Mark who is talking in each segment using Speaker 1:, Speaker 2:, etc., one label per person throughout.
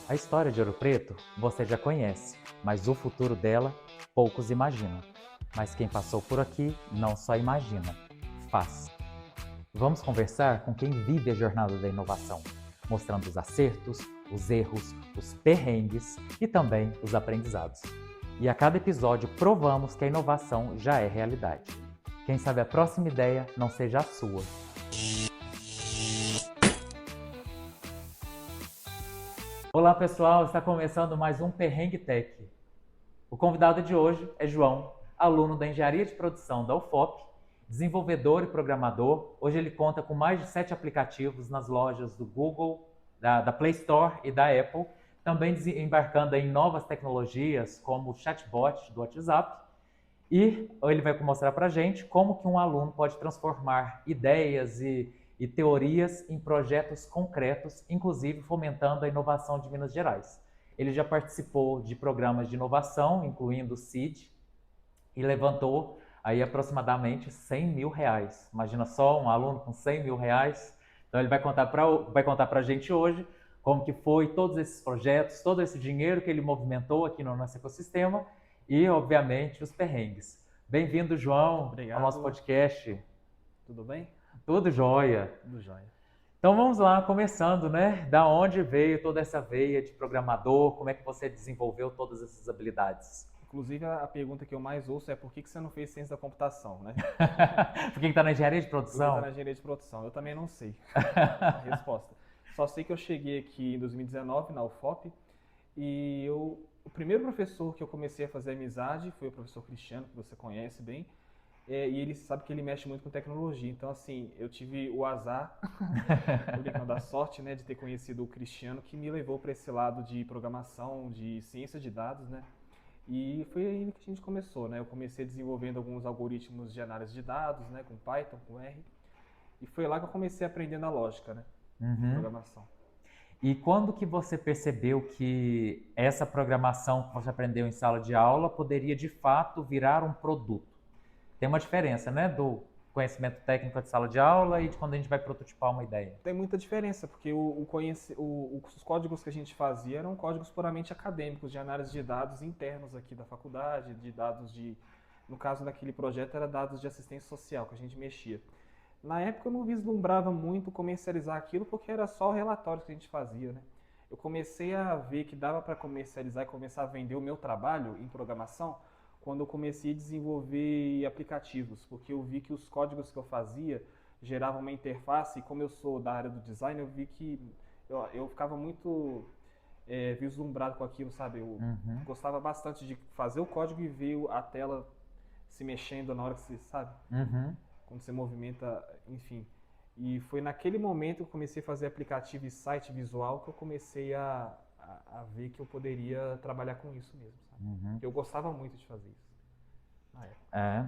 Speaker 1: A história de Ouro Preto você já conhece, mas o futuro dela poucos imaginam. Mas quem passou por aqui não só imagina, faz. Vamos conversar com quem vive a jornada da inovação, mostrando os acertos, os erros, os perrengues e também os aprendizados. E a cada episódio provamos que a inovação já é realidade. Quem sabe a próxima ideia não seja a sua. Olá pessoal, está começando mais um Perrengue Tech. O convidado de hoje é João, aluno da Engenharia de Produção da UFOP, desenvolvedor e programador. Hoje ele conta com mais de 7 aplicativos nas lojas do Google, da Play Store e da Apple, também embarcando em novas tecnologias como o chatbot do WhatsApp. E ele vai mostrar para a gente como que um aluno pode transformar ideias e teorias em projetos concretos, inclusive fomentando a inovação de Minas Gerais. Ele já participou de programas de inovação, incluindo o CID, e levantou aí aproximadamente R$100 mil. Imagina só, um aluno com R$100 mil. Então ele vai contar para a gente hoje como que foi todos esses projetos, todo esse dinheiro que ele movimentou aqui no nosso ecossistema e, obviamente, os perrengues. Bem-vindo, João,
Speaker 2: Obrigado.
Speaker 1: ao nosso podcast.
Speaker 2: Tudo bem?
Speaker 1: Tudo jóia.
Speaker 2: Tudo jóia.
Speaker 1: Então vamos lá, começando, né? Da onde veio toda essa veia de programador? Como é que você desenvolveu todas essas habilidades?
Speaker 2: Inclusive, a pergunta que eu mais ouço é por que você não fez ciência da computação, né?
Speaker 1: Por que está na engenharia de
Speaker 2: Por que
Speaker 1: produção?
Speaker 2: está na engenharia de produção? Eu também não sei a resposta. Só sei que eu cheguei aqui em 2019 na UFOP e o primeiro professor que eu comecei a fazer amizade foi o professor Cristiano, que você conhece bem, e ele sabe que ele mexe muito com tecnologia. Então, assim, eu tive o azar, tô brincando, a sorte, né, de ter conhecido o Cristiano, que me levou para esse lado de programação, de ciência de dados, né? E foi aí que a gente começou, né? Eu comecei desenvolvendo alguns algoritmos de análise de dados, né? Com Python, com R. E foi lá que eu comecei aprendendo a lógica, né? De programação.
Speaker 1: E quando que você percebeu que essa programação que você aprendeu em sala de aula poderia de fato virar um produto? Tem uma diferença, né? Do conhecimento técnico de sala de aula e de quando a gente vai prototipar uma ideia.
Speaker 2: Tem muita diferença, porque os códigos que a gente fazia eram códigos puramente acadêmicos, de análise de dados internos aqui da faculdade, de dados de... No caso daquele projeto, era dados de assistência social que a gente mexia. Na época eu não vislumbrava muito comercializar aquilo, porque era só relatórios que a gente fazia, né? Eu comecei a ver que dava para comercializar e começar a vender o meu trabalho em programação quando eu comecei a desenvolver aplicativos, porque eu vi que os códigos que eu fazia geravam uma interface, e como eu sou da área do design, eu vi que eu ficava muito vislumbrado com aquilo, sabe? Eu gostava bastante de fazer o código e ver a tela se mexendo na hora que você, sabe? Quando você movimenta, enfim. E foi naquele momento que eu comecei a fazer aplicativo e site visual que eu comecei a ver que eu poderia trabalhar com isso mesmo, sabe? Eu gostava muito de fazer isso.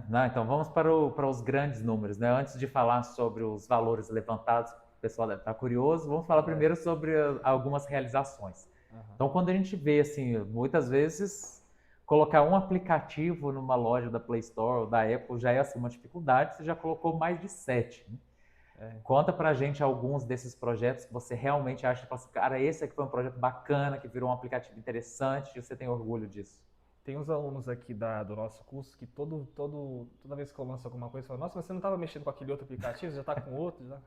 Speaker 1: Não, então vamos para os grandes números, né? Antes de falar sobre os valores levantados, o pessoal deve estar curioso, vamos falar primeiro sobre algumas realizações. Então, quando a gente vê, assim, muitas vezes, colocar um aplicativo numa loja da Play Store ou da Apple já é assim, uma dificuldade, você já colocou mais de 7, né? Conta pra gente alguns desses projetos que você realmente acha, cara, esse aqui foi um projeto bacana, que virou um aplicativo interessante e você tem orgulho disso.
Speaker 2: Tem uns alunos aqui do nosso curso que toda vez que eu lanço alguma coisa, falam, nossa, mas você não estava mexendo com aquele outro aplicativo, já está com outro? Já...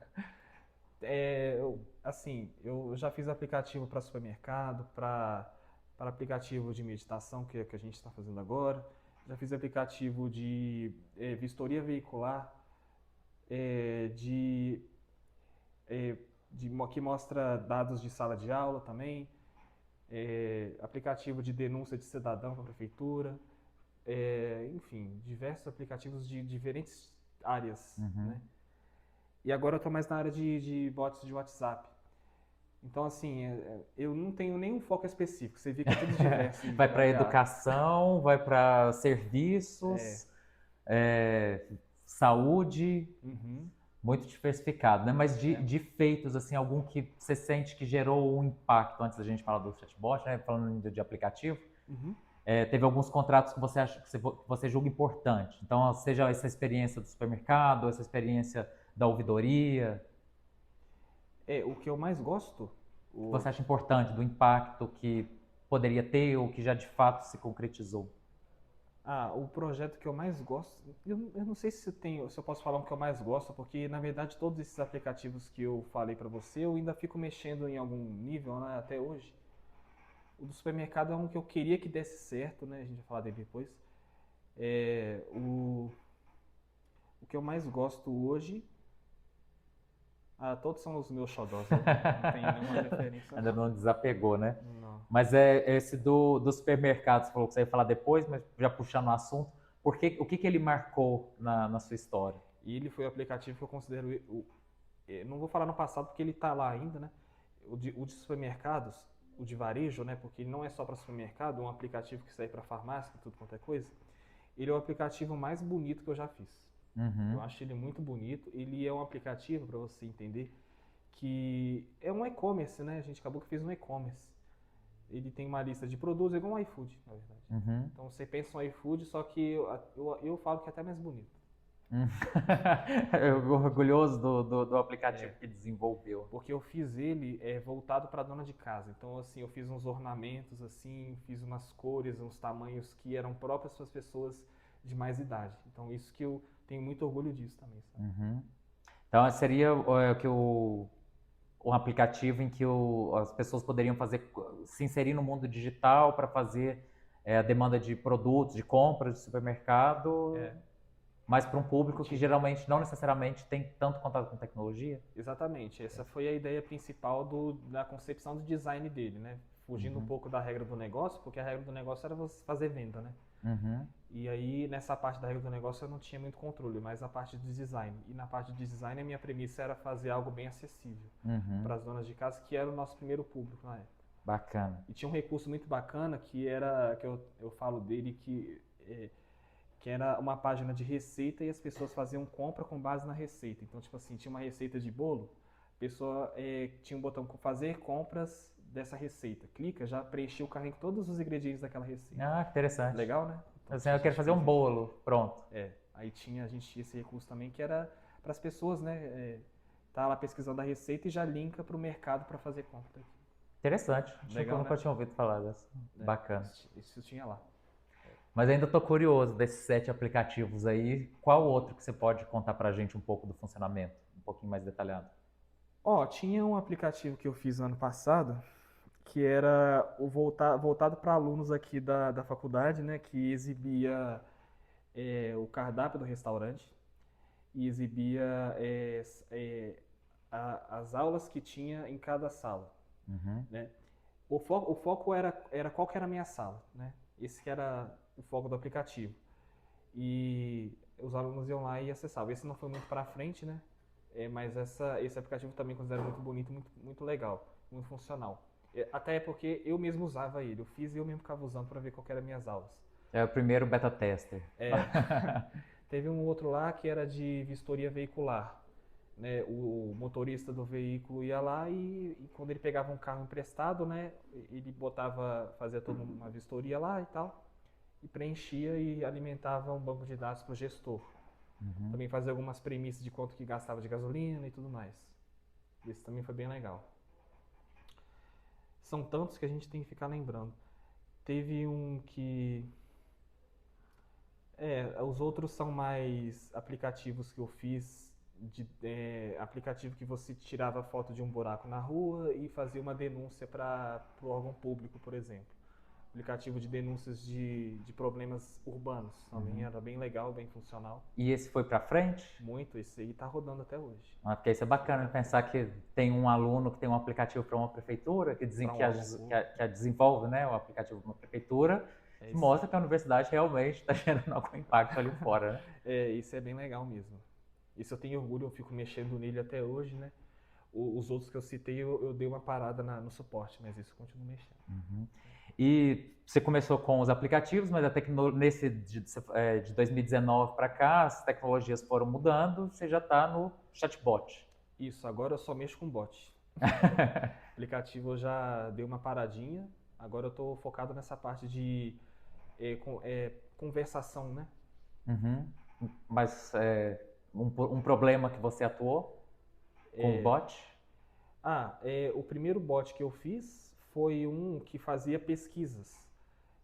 Speaker 2: eu já fiz aplicativo para supermercado, para aplicativo de meditação, que é o que a gente está fazendo agora. Já fiz aplicativo de vistoria veicular, que mostra dados de sala de aula também. Aplicativo de denúncia de cidadão para a prefeitura, enfim, diversos aplicativos de diferentes áreas, né? E agora eu estou mais na área de bots de WhatsApp. Então, assim, eu não tenho nenhum foco específico, você vê que é tudo diverso.
Speaker 1: Vai para educação, vai para serviços, saúde... Muito diversificado, né? Mas de feitos, assim, algum que você sente que gerou um impacto, antes da gente falar do chatbot, né? Falando de aplicativo, teve alguns contratos que você acha que você julga importante. Então, seja essa experiência do supermercado, essa experiência da ouvidoria.
Speaker 2: O que eu mais gosto
Speaker 1: que você acha importante, do impacto que poderia ter ou que já de fato se concretizou?
Speaker 2: O projeto que eu mais gosto, eu não sei se eu posso falar um que eu mais gosto, porque na verdade todos esses aplicativos que eu falei para você, eu ainda fico mexendo em algum nível, né, até hoje. O do supermercado é um que eu queria que desse certo, né? A gente vai falar dele depois. É, o que eu mais gosto hoje, todos são os meus xodós, viu? Não tem nenhuma preferência
Speaker 1: Ainda
Speaker 2: não.
Speaker 1: não desapegou, né?
Speaker 2: Não.
Speaker 1: Mas é esse do supermercado, você falou que você ia falar depois, mas já puxando o assunto, o que ele marcou na sua história?
Speaker 2: E ele foi o aplicativo que eu considero, não vou falar no passado porque ele está lá ainda, né? O de supermercados, o de varejo, né? Porque ele não é só para supermercado, é um aplicativo que serve para farmácia, tudo quanto é coisa. Ele é o aplicativo mais bonito que eu já fiz. Eu
Speaker 1: Uhum.
Speaker 2: acho ele muito bonito. Ele é um aplicativo, para você entender, que é um e-commerce, né? A gente acabou que fez um e-commerce. Ele tem uma lista de produtos, é igual um iFood, na verdade.
Speaker 1: Uhum.
Speaker 2: Então você pensa um iFood, só que eu falo que é até mais bonito.
Speaker 1: Eu orgulhoso do aplicativo que desenvolveu.
Speaker 2: Porque eu fiz ele voltado para dona de casa. Então, assim, eu fiz uns ornamentos, assim, fiz umas cores, uns tamanhos que eram próprios para as pessoas de mais idade. Então, isso que eu tenho muito orgulho disso também, sabe?
Speaker 1: Uhum. Então seria um aplicativo em que as pessoas poderiam se inserir no mundo digital para fazer a demanda de produtos, de compras de supermercado,
Speaker 2: É,
Speaker 1: mas para um público que
Speaker 2: ti-
Speaker 1: geralmente não necessariamente tem tanto contato com tecnologia.
Speaker 2: exatamente. Essa foi a ideia principal da concepção do design dele, né? Fugindo um
Speaker 1: Uhum.
Speaker 2: pouco da regra do negócio, porque a regra do negócio era você fazer venda, né?
Speaker 1: Uhum.
Speaker 2: E aí, nessa parte da regra do negócio, eu não tinha muito controle, mas a parte de design. E na parte de design, a minha premissa era fazer algo bem acessível
Speaker 1: Uhum.
Speaker 2: para as donas de casa, que era o nosso primeiro público na época.
Speaker 1: Bacana.
Speaker 2: E tinha um recurso muito bacana que era, que eu falo dele, que era uma página de receita e as pessoas faziam compra com base na receita. Então, tipo assim, tinha uma receita de bolo, a pessoa tinha um botão com fazer compras dessa receita. Clica, já preenchia o carrinho com todos os ingredientes daquela receita.
Speaker 1: Ah, que interessante.
Speaker 2: Legal, né? Então,
Speaker 1: Assim,
Speaker 2: a
Speaker 1: eu quero
Speaker 2: gente
Speaker 1: fazer um
Speaker 2: fez isso.
Speaker 1: bolo, pronto.
Speaker 2: Aí a gente tinha esse recurso também que era para as pessoas, né? Tá lá pesquisando a receita e já linka para o mercado para fazer compra.
Speaker 1: Interessante. Acho que eu
Speaker 2: Legal,
Speaker 1: nunca
Speaker 2: né?
Speaker 1: tinha ouvido falar dessa. Bacana.
Speaker 2: Isso tinha lá.
Speaker 1: Mas ainda estou curioso desses 7 aplicativos aí. Qual outro que você pode contar para a gente um pouco do funcionamento? Um pouquinho mais detalhado.
Speaker 2: Tinha um aplicativo que eu fiz ano passado que era voltado para alunos aqui da faculdade, né? Que exibia o cardápio do restaurante e exibia as aulas que tinha em cada sala,
Speaker 1: Uhum.
Speaker 2: né? O foco era qual que era a minha sala, né? Esse que era o foco do aplicativo. E os alunos iam lá e acessavam. Esse não foi muito para frente, né? Mas esse aplicativo também considero muito bonito, muito, muito legal, muito funcional. Até porque eu mesmo usava ele. Eu fiz e eu mesmo ficava usando para ver qual que eram minhas aulas.
Speaker 1: É o primeiro beta tester.
Speaker 2: Teve um outro lá que era de vistoria veicular, né? O motorista do veículo ia lá e quando ele pegava um carro emprestado, né? Ele fazia toda uma vistoria lá e tal, e preenchia e alimentava um banco de dados para o gestor.
Speaker 1: Uhum.
Speaker 2: Também fazia algumas premissas de quanto que gastava de gasolina e tudo mais. Esse também foi bem legal. São tantos que a gente tem que ficar lembrando. Teve um que os outros são mais aplicativos que eu fiz, aplicativo que você tirava foto de um buraco na rua e fazia uma denúncia para o órgão público, por exemplo. Aplicativo de denúncias de problemas urbanos também era bem legal, bem funcional.
Speaker 1: E esse foi para frente?
Speaker 2: Muito, esse aí tá rodando até hoje.
Speaker 1: Porque isso é bacana pensar que tem um aluno que tem um aplicativo para uma prefeitura, que desenvolve, né, o aplicativo para uma prefeitura,
Speaker 2: É
Speaker 1: que
Speaker 2: isso.
Speaker 1: mostra que a universidade realmente está gerando algum impacto ali fora, né?
Speaker 2: Isso é bem legal mesmo. Isso eu tenho orgulho, eu fico mexendo nele até hoje, né? Os outros que eu citei, eu dei uma parada no suporte, mas isso eu continuo mexendo.
Speaker 1: Uhum. E você começou com os aplicativos, mas de 2019 para cá, as tecnologias foram mudando, você já está no chatbot.
Speaker 2: Isso, agora eu só mexo com bot. Aplicativo eu já dei uma paradinha, agora eu estou focado nessa parte de conversação, né?
Speaker 1: Uhum. Mas um problema que você atuou com o bot?
Speaker 2: O primeiro bot que eu fiz foi um que fazia pesquisas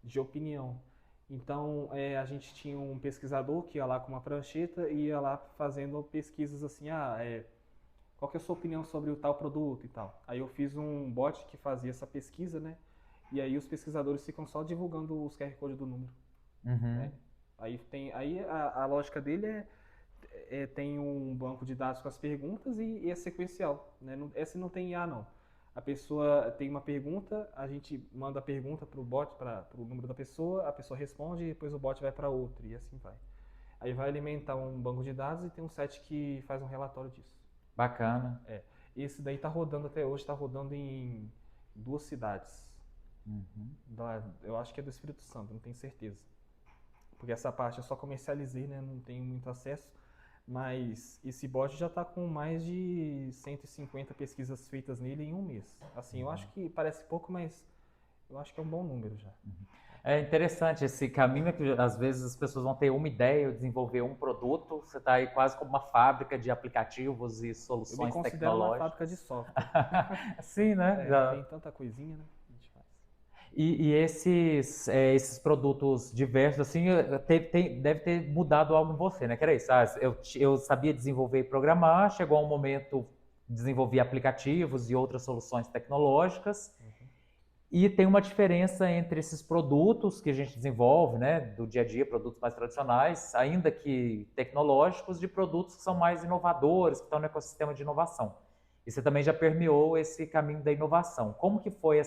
Speaker 2: de opinião. Então, a gente tinha um pesquisador que ia lá com uma prancheta e ia lá fazendo pesquisas assim, qual que é a sua opinião sobre o tal produto e tal. Aí eu fiz um bot que fazia essa pesquisa, né? E aí os pesquisadores ficam só divulgando os QR Code do número,
Speaker 1: Uhum.
Speaker 2: né? Aí a lógica dele tem um banco de dados com as perguntas e é sequencial, né? Essa não tem IA, não. A pessoa tem uma pergunta, a gente manda a pergunta para o bot, para o número da pessoa, a pessoa responde e depois o bot vai para outro e assim vai. Aí vai alimentar um banco de dados e tem um site que faz um relatório disso.
Speaker 1: Bacana.
Speaker 2: Esse daí tá rodando até hoje, tá rodando em 2 cidades.
Speaker 1: Uhum.
Speaker 2: Eu acho que é do Espírito Santo, não tenho certeza. Porque essa parte eu só comercializei, né? Não tenho muito acesso. Mas esse bot já está com mais de 150 pesquisas feitas nele em um mês. Assim, eu acho que parece pouco, mas eu acho que é um bom número já.
Speaker 1: É interessante esse caminho que às vezes as pessoas vão ter uma ideia, desenvolver um produto, você está aí quase como uma fábrica de aplicativos e
Speaker 2: Eu me
Speaker 1: soluções
Speaker 2: considero uma fábrica de
Speaker 1: tecnológicas.
Speaker 2: software.
Speaker 1: Sim, né?
Speaker 2: Tem tanta coisinha, né? A gente faz.
Speaker 1: E esses produtos diversos, assim, deve ter mudado algo em você, né? Que era isso, eu sabia desenvolver e programar, chegou um momento, desenvolvi aplicativos e outras soluções tecnológicas, e tem uma diferença entre esses produtos que a gente desenvolve, né, do dia a dia, produtos mais tradicionais, ainda que tecnológicos, de produtos que são mais inovadores, que estão no ecossistema de inovação. E você também já permeou esse caminho da inovação. Como que foi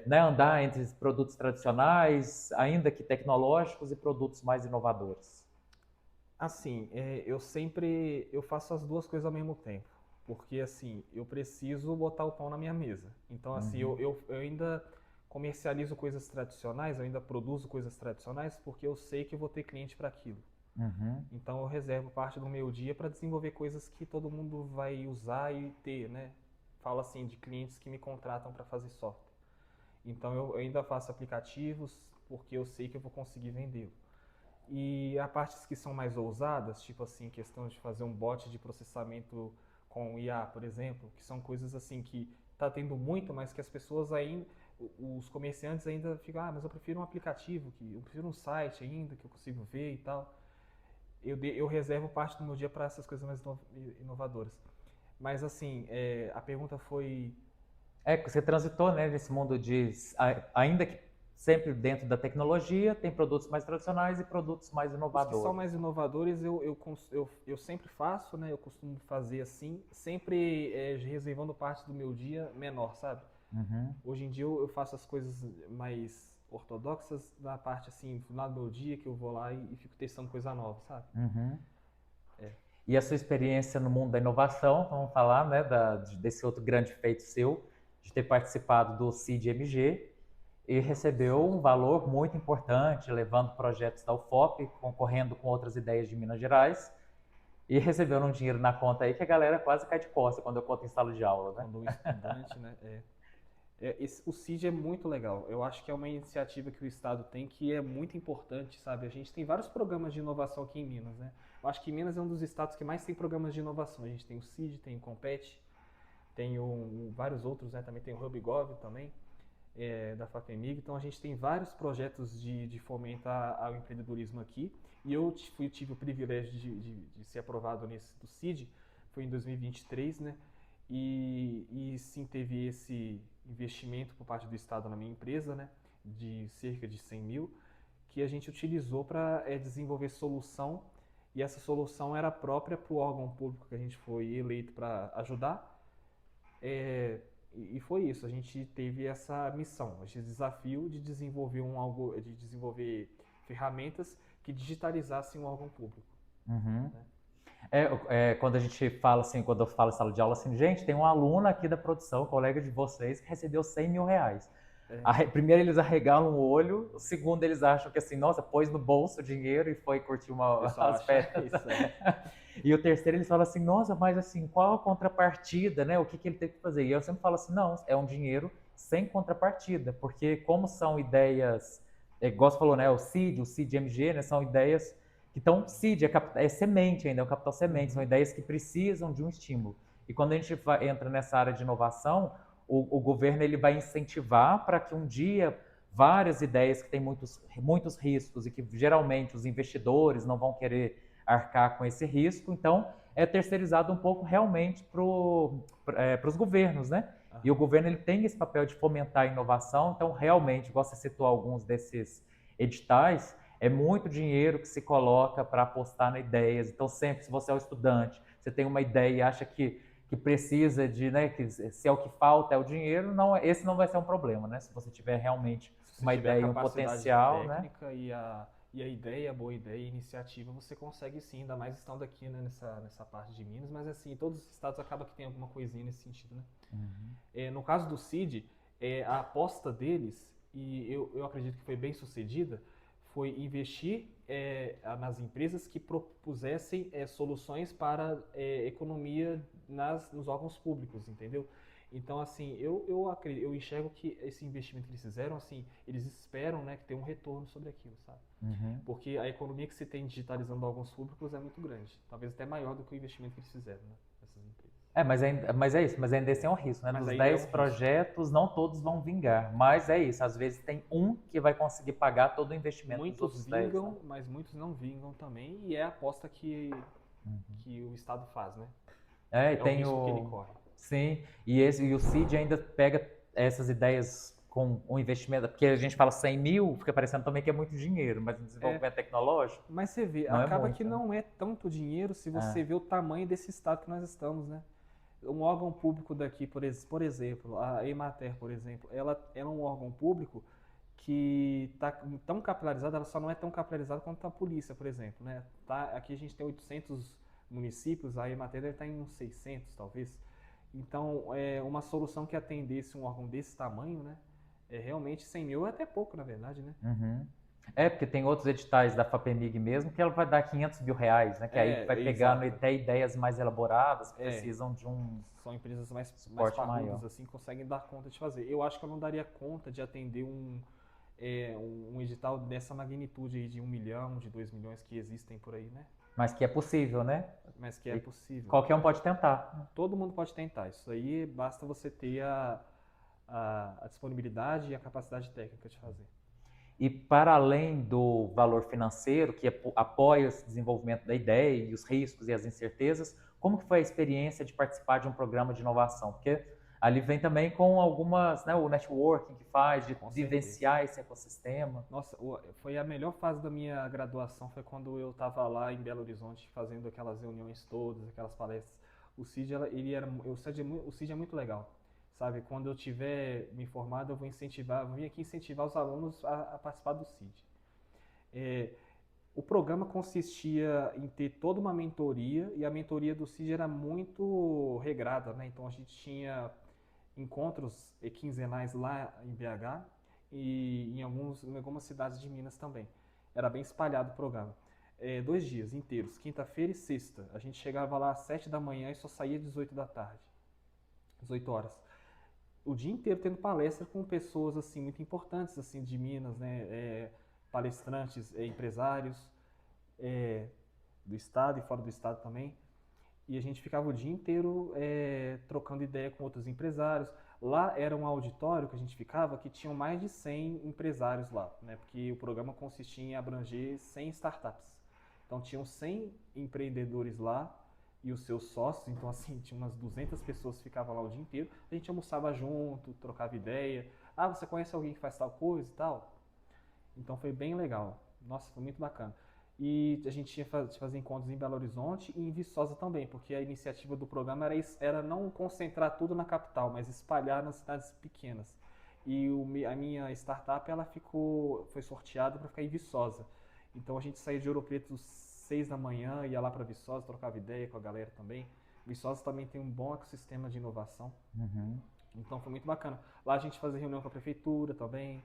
Speaker 1: né, andar entre produtos tradicionais, ainda que tecnológicos, e produtos mais inovadores?
Speaker 2: Assim, eu faço as duas coisas ao mesmo tempo, porque assim, eu preciso botar o pão na minha mesa. Então, assim,
Speaker 1: Uhum.
Speaker 2: eu ainda comercializo coisas tradicionais, eu ainda produzo coisas tradicionais, porque eu sei que eu vou ter cliente para aquilo.
Speaker 1: Uhum.
Speaker 2: Então, eu reservo parte do meu dia para desenvolver coisas que todo mundo vai usar e ter, né? Falo assim, de clientes que me contratam para fazer software. Então, eu ainda faço aplicativos, porque eu sei que eu vou conseguir vendê-lo. E há partes que são mais ousadas, tipo assim, questão de fazer um bot de processamento com IA, por exemplo, que são coisas assim que está tendo muito, mas que as pessoas ainda, os comerciantes ainda ficam, mas eu prefiro um aplicativo, eu prefiro um site ainda, que eu consigo ver e tal. Eu reservo parte do meu dia para essas coisas mais inovadoras. Mas assim, a pergunta foi.
Speaker 1: Que você transitou, né, nesse mundo ainda que sempre dentro da tecnologia, tem produtos mais tradicionais e produtos mais
Speaker 2: Os que são
Speaker 1: inovadores.
Speaker 2: mais inovadores eu sempre faço, né? Eu costumo fazer assim, sempre reservando parte do meu dia menor, sabe?
Speaker 1: Uhum.
Speaker 2: Hoje em dia eu faço as coisas mais ortodoxas na parte assim, no final do meu dia, que eu vou lá e fico testando coisa nova, sabe?
Speaker 1: Uhum. E a sua experiência no mundo da inovação, vamos falar, né, desse outro grande feito seu, de ter participado do CID-MG e recebeu um valor muito importante, levando projetos da UFOP, concorrendo com outras ideias de Minas Gerais, e recebeu um dinheiro na conta aí que a galera quase cai de costa quando eu conto em sala de aula, né?
Speaker 2: Quando o estudante, né? O CID é muito legal. Eu acho que é uma iniciativa que o Estado tem que é muito importante, sabe? A gente tem vários programas de inovação aqui em Minas, né? Eu acho que Minas é um dos estados que mais tem programas de inovação. A gente tem o CID, tem o Compete, tem vários outros, né? Também tem o HubGov também, da FAPEMIG. Então a gente tem vários projetos de fomento ao empreendedorismo aqui. E eu tive o privilégio de ser aprovado nesse do CID, foi em 2023, né? E sim, teve esse investimento por parte do Estado na minha empresa, né, de cerca de 100 mil, que a gente utilizou para desenvolver solução, e essa solução era própria para o órgão público que a gente foi eleito para ajudar. E foi isso, a gente teve essa missão, esse desafio de desenvolver de desenvolver ferramentas que digitalizassem o órgão público.
Speaker 1: Uhum.
Speaker 2: Né?
Speaker 1: Quando a gente fala assim, quando eu falo em sala de aula, assim, gente, tem um aluno aqui da produção, colega de vocês, que recebeu 100 mil reais. Primeiro eles arregalam o olho, o segundo eles acham que assim, nossa, pôs no bolso o dinheiro e foi curtir as festas.
Speaker 2: Isso aí.
Speaker 1: E o terceiro eles falam assim, nossa, mas assim, qual a contrapartida, né? O que ele teve que fazer? E eu sempre falo assim, não, é um dinheiro sem contrapartida, porque como são ideias, igual você falou, né? O CID-MG, né? São ideias que estão seed, é semente ainda, é um capital semente, são ideias que precisam de um estímulo. E quando a gente entra nessa área de inovação, o governo ele vai incentivar para que um dia várias ideias que têm muitos riscos e que geralmente os investidores não vão querer arcar com esse risco, então é terceirizado um pouco realmente para os governos, né? E o governo ele tem esse papel de fomentar a inovação, então realmente, igual você citou alguns desses editais, é muito dinheiro que se coloca para apostar nas ideias. Então sempre, se você é um estudante, você tem uma ideia e acha que precisa de, né, que se é o que falta é o dinheiro, não, esse não vai ser um problema, né? Se você tiver realmente
Speaker 2: Se
Speaker 1: uma
Speaker 2: você tiver a
Speaker 1: ideia e um
Speaker 2: capacidade
Speaker 1: potencial, né?
Speaker 2: técnica e a ideia, a boa ideia, a iniciativa, você consegue sim, ainda mais estando aqui, né, nessa parte de Minas, mas assim, todos os estados acaba que tem alguma coisinha nesse sentido, né? No caso do CID, a aposta deles, e eu acredito que foi bem sucedida, foi investir nas empresas que propusessem soluções para economia nos órgãos públicos, entendeu? Então, assim, eu enxergo que esse investimento que eles fizeram, assim, eles esperam, né, que tenha um retorno sobre aquilo, sabe? Porque a economia que se tem digitalizando órgãos públicos é muito grande, talvez até maior do que o investimento que eles fizeram, né, nessas empresas.
Speaker 1: Mas é isso, mas ainda assim é um risco, né?
Speaker 2: Mas
Speaker 1: Dos
Speaker 2: ainda é
Speaker 1: 10
Speaker 2: um risco.
Speaker 1: projetos, não todos vão vingar, mas é isso, às vezes tem um que vai conseguir pagar todo o investimento dos
Speaker 2: Muitos
Speaker 1: outros 10, né?
Speaker 2: vingam, mas muitos não vingam também, e é a aposta que o Estado faz, né?
Speaker 1: É, e
Speaker 2: É o
Speaker 1: tem
Speaker 2: risco que ele
Speaker 1: o...
Speaker 2: corre.
Speaker 1: Sim, e o CID ainda pega essas ideias com o investimento, porque a gente fala 100 mil, fica parecendo também que é muito dinheiro, mas no desenvolvimento tecnológico
Speaker 2: Mas você vê,
Speaker 1: não é
Speaker 2: acaba que
Speaker 1: muito, né?
Speaker 2: não é tanto dinheiro se
Speaker 1: Ah,
Speaker 2: você vê o tamanho desse estado que nós estamos, né? Um órgão público daqui, por exemplo, a Emater, por exemplo, ela é um órgão público que está tão capilarizada, ela só não é tão capilarizada quanto a polícia, por exemplo, né? Aqui a gente tem 800 municípios, a Emater deve estar em uns 600, talvez. Então, uma solução que atendesse um órgão desse tamanho, né? Realmente 100 mil é até pouco, na verdade, né?
Speaker 1: uhum. É, porque tem outros editais da FAPEMIG mesmo que ela vai dar 500 mil reais, né? Que aí vai pegando
Speaker 2: Exato.
Speaker 1: até ideias mais elaboradas que
Speaker 2: É,
Speaker 1: precisam de um
Speaker 2: são empresas mais
Speaker 1: suporte
Speaker 2: parrudas,
Speaker 1: maior.
Speaker 2: assim, conseguem dar conta de fazer. Eu acho que eu não daria conta de atender um edital dessa magnitude aí de 1 milhão, de 2 milhões que existem por aí, né?
Speaker 1: Mas que é possível, né?
Speaker 2: Mas que é
Speaker 1: E
Speaker 2: possível.
Speaker 1: qualquer um pode tentar.
Speaker 2: Todo mundo pode tentar. Isso aí basta você ter a disponibilidade e a capacidade técnica de fazer.
Speaker 1: E para além do valor financeiro, que apoia esse desenvolvimento da ideia e os riscos e as incertezas, como que foi a experiência de participar de um programa de inovação? Porque ali vem também com algumas, né, o networking que faz, de
Speaker 2: Com certeza.
Speaker 1: vivenciar esse ecossistema.
Speaker 2: Nossa, foi a melhor fase da minha graduação, foi quando eu estava lá em Belo Horizonte fazendo aquelas reuniões todas, aquelas palestras. O CID, o CID é muito legal, sabe? Quando eu tiver me formado, eu vim aqui incentivar os alunos a participar do CID. O programa consistia em ter toda uma mentoria, e a mentoria do CID era muito regrada, né? Então a gente tinha encontros quinzenais lá em BH e em algumas cidades de Minas também. Era bem espalhado o programa. 2 dias inteiros, quinta-feira e sexta. A gente chegava lá às 7 da manhã e só saía às 18 da tarde, 18 horas. O dia inteiro tendo palestra com pessoas assim muito importantes assim de Minas, né? Palestrantes, empresários do estado e fora do estado também. E a gente ficava o dia inteiro trocando ideia com outros empresários. Lá era um auditório que a gente ficava que tinham mais de 100 empresários lá, né? Porque o programa consistia em abranger 100 startups. Então tinham 100 empreendedores lá e os seus sócios, então assim, tinha umas 200 pessoas que ficavam lá o dia inteiro. A gente almoçava junto, trocava ideia. Ah, você conhece alguém que faz tal coisa e tal? Então foi bem legal. Nossa, foi muito bacana. E a gente tinha de fazer encontros em Belo Horizonte e em Viçosa também, porque a iniciativa do programa era não concentrar tudo na capital, mas espalhar nas cidades pequenas. E a minha startup foi sorteada para ficar em Viçosa. Então a gente saía de Ouro Preto às 6 da manhã, ia lá para Viçosa, trocava ideia com a galera também. Viçosa também tem um bom ecossistema de inovação. Então foi muito bacana. Lá a gente fazia reunião com a prefeitura também.